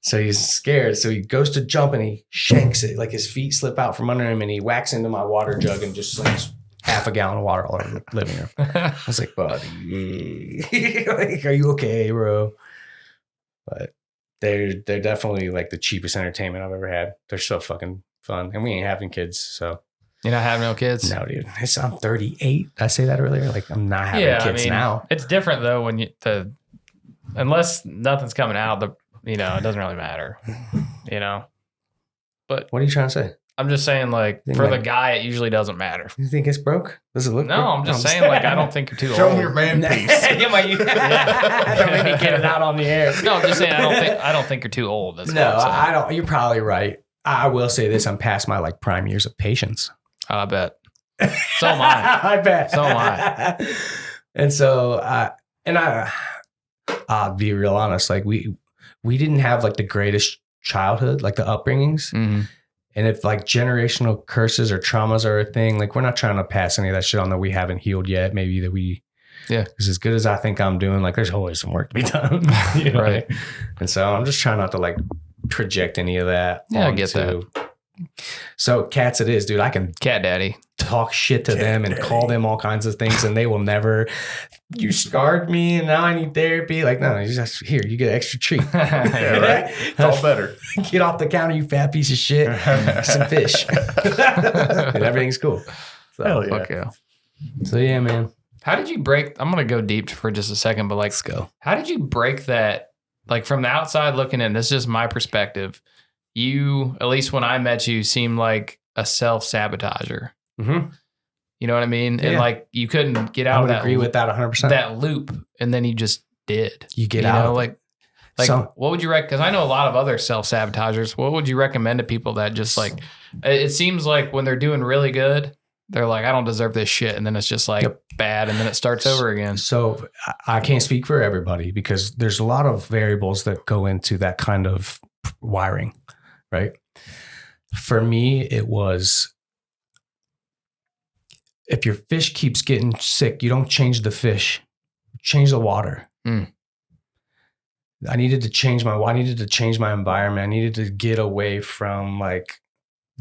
So he's scared. So he goes to jump and he shanks it. Like, his feet slip out from under him, and he whacks into my water jug and just slings half a gallon of water all over the living room. I was like, buddy, like, are you okay, bro? But they're definitely like the cheapest entertainment I've ever had. They're so fucking fun, and we ain't having kids, so. You're not having no kids? No, dude. I'm 38. Did I say that earlier? Like, I'm not having kids now. It's different though when unless nothing's coming out, it doesn't really matter. But what are you trying to say? I'm just saying, like, for the guy, it usually doesn't matter. You think it's broke? Does it look No, broke? I'm just saying, like, I don't think you're too old. Show me your man piece. Don't make me get it out on the air. No, I'm just saying, I don't think you're too old. That's no, I don't. You're probably right. I will say this: I'm past my like prime years of patience. I bet. So am I. I bet. So am I. And so, I'll be real honest. Like, we didn't have like the greatest childhood, like the upbringings. Mm-hmm. And if like generational curses or traumas are a thing, like, we're not trying to pass any of that shit on that we haven't healed yet. Maybe that because as good as I think I'm doing, like, there's always some work to be done. Right. And so I'm just trying not to like project any of that. Yeah, I get that. So cats it is, dude. I can cat daddy talk shit to them and call them all kinds of things, and they will never, you scarred me and now I need therapy. Like, no, you just, here, you get an extra treat. Yeah, right? It's all better. Get off the counter, you fat piece of shit. Some fish. And everything's cool. So, Hell yeah. Fuck yeah. So yeah, man. How did you break? I'm going to go deep for just a second, but like, Let's go. How did you break that? Like, from the outside looking in, this is just my perspective. You, at least when I met you, seemed like a self-sabotager. Mm-hmm. You know what I mean? Yeah. And like, you couldn't get out I of would that. agree with that 100%. That loop, and then you just did. You get out of like So- what would you recommend? Because I know a lot of other self-sabotagers. What would you recommend to people that just like, it seems like when they're doing really good, they're like, I don't deserve this shit. And then it's just like bad. And then it starts over again. So I can't speak for everybody because there's a lot of variables that go into that kind of wiring, right? For me, it was, if your fish keeps getting sick, you don't change the fish, change the water. I needed to change my environment. I needed to get away from like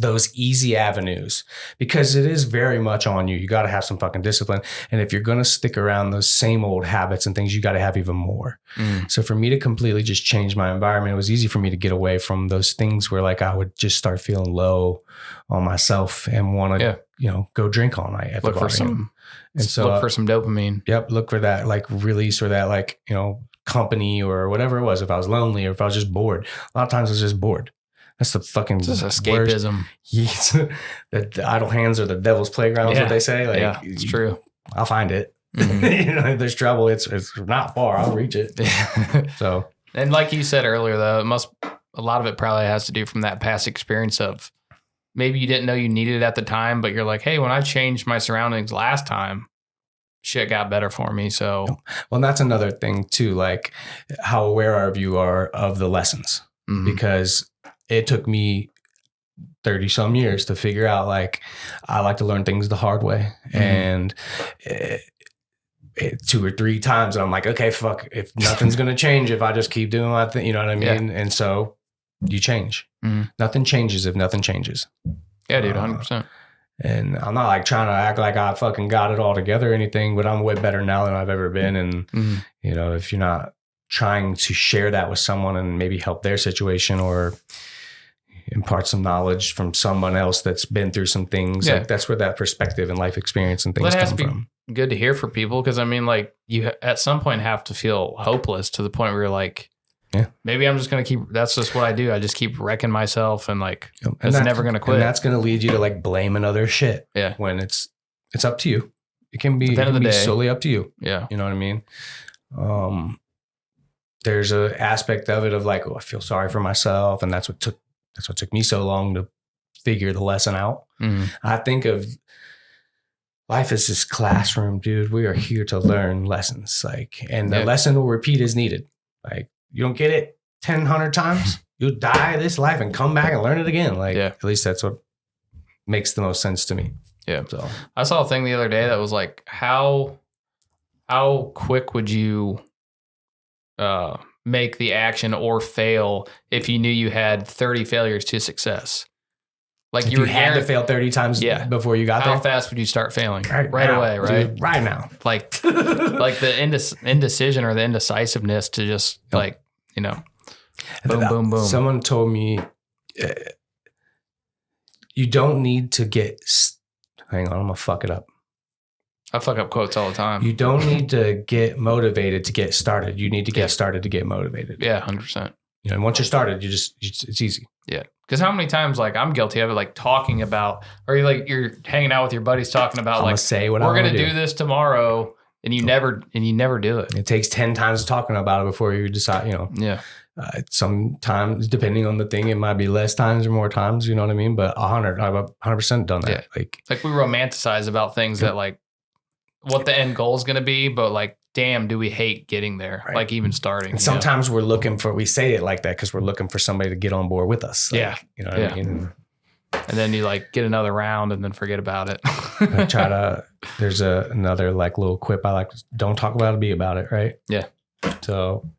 those easy avenues because it is very much on you. You got to have some fucking discipline. And if you're going to stick around those same old habits and things, you got to have even more. So for me to completely just change my environment, it was easy for me to get away from those things where like I would just start feeling low on myself and want to, go drink all night. Look for some dopamine. Yep. Look for that like release or that like, company or whatever it was. If I was lonely or if I was just bored, a lot of times I was just bored. That's the fucking just escapism. The idle hands are the devil's playground is what they say. Like, yeah, it's true. I'll find it. If there's trouble, it's not far. I'll reach it. So, and like you said earlier, though, a lot of it probably has to do from that past experience of maybe you didn't know you needed it at the time, but you're like, hey, when I changed my surroundings last time, shit got better for me. So, well, and that's another thing too, like how aware you are of the lessons, because it took me 30 some years to figure out, like, I like to learn things the hard way. And 2 or 3 times I'm like, okay, fuck, if nothing's going to change, if I just keep doing my thing, you know what I mean? Yeah. And so you change. Nothing changes if nothing changes. Yeah, dude, 100%. And I'm not like trying to act like I fucking got it all together or anything, but I'm way better now than I've ever been. And, if you're not trying to share that with someone and maybe help their situation or impart some knowledge from someone else that's been through some things, like that's where that perspective and life experience and things come from. Good to hear for people, because I mean, like, you at some point have to feel hopeless to the point where you're like, maybe I'm just going to that's just what I do. I just keep wrecking myself and like, it's never going to quit. And that's going to lead you to like blaming other shit. Yeah. When it's up to you. It can be solely up to you. Yeah. You know what I mean? There's an aspect of it of like, I feel sorry for myself. And that's what took me so long to figure the lesson out. I think of life is this classroom, dude. We are here to learn lessons. And the lesson will repeat as needed. You don't get it 100 times. You'll die this life and come back and learn it again. At least that's what makes the most sense to me. Yeah. So I saw a thing the other day that was like, how quick would you make the action or fail if you knew you had 30 failures to success? Like if you had to fail 30 times before you got there? How fast would you start failing? Right now, away, right? Dude, right now. Like the indecision or the indecisiveness to just boom, boom, boom. Someone told me you don't need to get... Hang on, I'm going to fuck it up. I fuck up quotes all the time. You don't need to get motivated to get started. You need to get started to get motivated. Yeah, 100%. And once you're started, it's easy. Yeah. Because how many times, I'm guilty of it, talking about, or you're hanging out with your buddies talking about, we're going to do this tomorrow, and you never do it. It takes 10 times talking about it before you decide, Yeah. Sometimes, depending on the thing, it might be less times or more times, you know what I mean? But 100, I've 100% done that. Yeah. It's we romanticize about things that, what the end goal is going to be, but damn, do we hate getting there? Right. Even starting. And sometimes we say it like that because we're looking for somebody to get on board with us. You know what I mean? And then you get another round and then forget about it. There's another little quip I like. Don't talk about it, be about it. Right. Yeah. So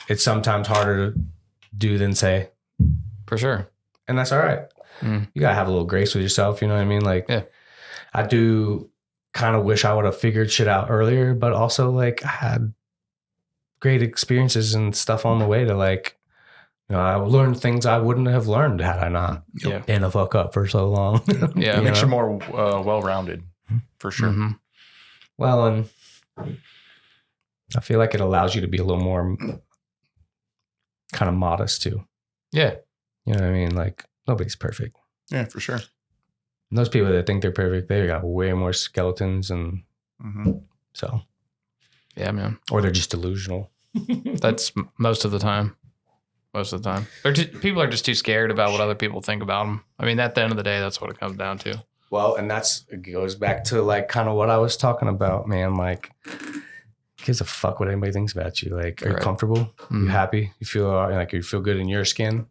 it's sometimes harder to do than say. For sure. And that's all right. You got to have a little grace with yourself. You know what I mean? I do kind of wish I would have figured shit out earlier, but also I had great experiences and stuff on the way to I learned things I wouldn't have learned had I not been a fuck up for so long. Yeah. It makes you more well-rounded for sure. Mm-hmm. Well, and I feel like it allows you to be a little more kind of modest too. Yeah. You know what I mean? Nobody's perfect. Yeah, for sure. And those people that think they're perfect, they got way more skeletons and so. Yeah, man. Or they're just delusional. That's most of the time. People are just too scared about what other people think about them. I mean, at the end of the day, that's what it comes down to. Well, and it goes back to kind of what I was talking about, man. Gives a fuck what anybody thinks about you. Are you comfortable? You happy? You feel you feel good in your skin?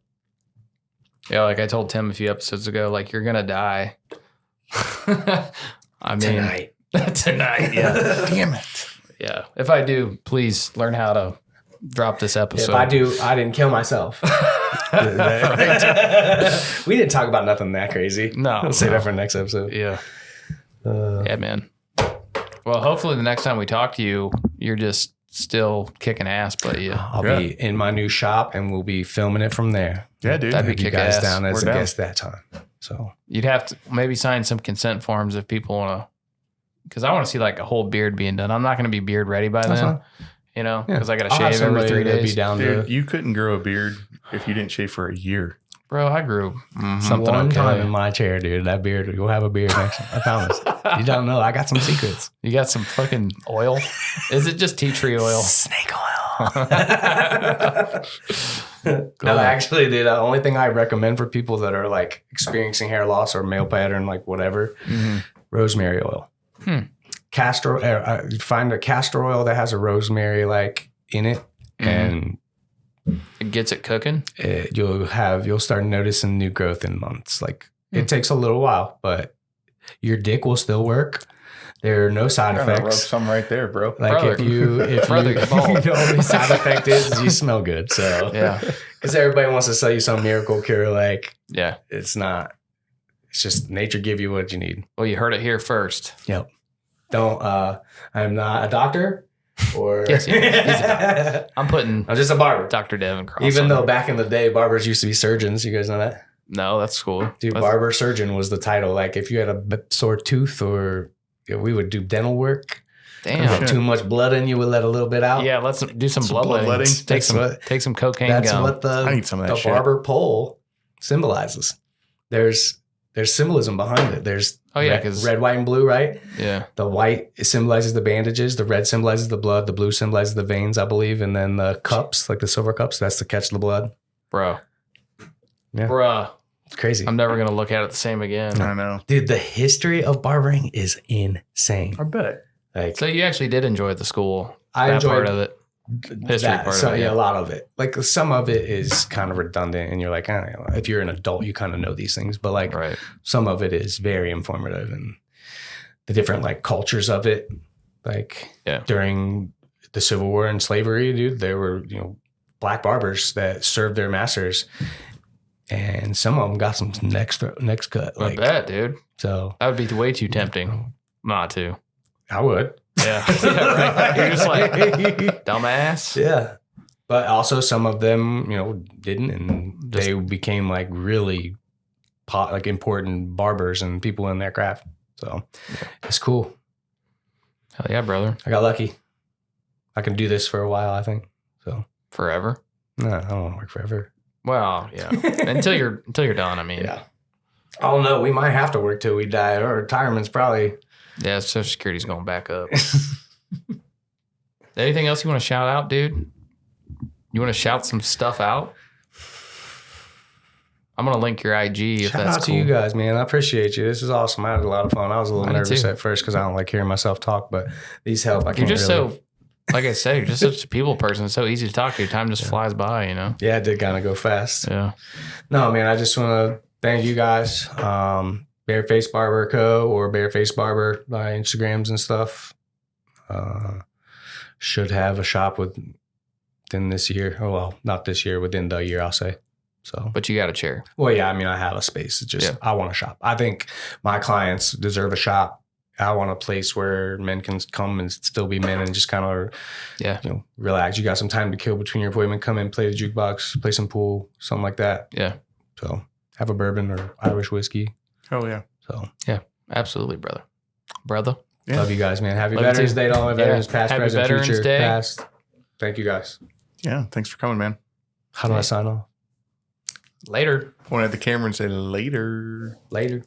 Yeah, I told Tim a few episodes ago, you're gonna die. I mean, tonight. Yeah. Damn it. Yeah. If I do, please learn how to drop this episode. If I do, I didn't kill myself. We didn't talk about nothing that crazy. No. We'll save that for the next episode. Yeah. Yeah, man. Well, hopefully the next time we talk to you, you're just still kicking ass, but I'll be in my new shop and we'll be filming it from there. Yeah, dude. That'd be you guys kick-ass. down as a guest that time. So you'd have to maybe sign some consent forms if people want to, because I want to see a whole beard being done. I'm not going to be beard ready by then, because I got to shave every 3 days. Dude, you couldn't grow a beard if you didn't shave for a year. Bro, I grew something one time in my chair, dude. That beard, you'll have a beard next time. I promise. You don't know. I got some secrets. You got some fucking oil? Is it just tea tree oil? Snake oil. No, actually, dude, the only thing I recommend for people that are experiencing hair loss or male pattern, whatever, rosemary oil. Castor, find a castor oil that has a rosemary in it, and it gets it cooking. You'll start noticing new growth in months. It takes a little while, but your dick will still work. There are no side effects. Rub some right there, bro. If the only side effect is you smell good. So yeah, because everybody wants to sell you some miracle cure. It's not. It's just nature give you what you need. Well, you heard it here first. Yep. Don't. I'm not a doctor. Or yes, he's a doctor. I'm just a barber. Dr. Devin Cross. Even though back in the day, barbers used to be surgeons. You guys know that? No, that's cool. Dude, barber surgeon was the title. If you had a sore tooth or we would do dental work. Damn. Too much blood in you, would let a little bit out. Yeah, let's do some bloodletting. Take some cocaine That's gum. what I need some of that shit. barber pole symbolizes. There's symbolism behind it. There's red, white, and blue, right? Yeah. The white symbolizes the bandages. The red symbolizes the blood. The blue symbolizes the veins, I believe. And then the cups, the silver cups, that's to catch the blood. Bro. Yeah. Bruh. It's crazy. I'm never going to look at it the same again. I know. Dude, the history of barbering is insane. I bet. Like, So you actually did enjoy the school. I that enjoyed part of it. History that. part So, of it. yeah, a lot of it. Like some of it is kind of redundant, and you're like, I don't know. If you're an adult, you kind of know these things, but like Right. some of it is very informative, and the different like cultures of it. Like during the Civil War and slavery, dude, there were black barbers that served their masters, and some of them got some next cut. Like, I bet, dude. So that would be way too tempting not to. I would. Yeah. Yeah, right. You're just like, dumbass. Yeah. But also some of them, didn't, and they became like really like important barbers and people in their craft. So it's cool. Hell yeah, brother. I got lucky. I can do this for a while, I think. So forever? No, I don't want to work forever. Well, yeah. until you're done, I mean. Yeah. I don't know. We might have to work till we die. Or retirement's probably. Yeah, Social Security's going back up. Anything else you want to shout out, dude? You want to shout some stuff out? I'm going to link your IG if Shout that's out cool. to you guys, man. I appreciate you. This is awesome. I had a lot of fun. I was a little nervous at first because I don't like hearing myself talk, but these help. You're just so, like I said, you're just such a people person. It's so easy to talk to you. Time just flies by, Yeah, it did kind of go fast. Yeah. No, man, I just want to thank you guys. Bear Face Barber Co. or Bear Face Barber by Instagrams and stuff. Should have a shop within this year. Oh, well, not this year, within the year, I'll say. So, but you got a chair. Well, yeah, I mean, I have a space. It's just, I want a shop. I think my clients deserve a shop. I want a place where men can come and still be men and just kind of, relax. You got some time to kill between your appointment. Come in, play the jukebox, play some pool, something like that. Yeah. So have a bourbon or Irish whiskey. Oh yeah. So yeah, absolutely, brother. Yeah. Love you guys, man. Happy Veterans Day to all my veterans, past, Happy present, Veterans future, Day. past. Thank you guys. Yeah, thanks for coming, man. How do I sign off? Later. Point at the camera and say later. Later.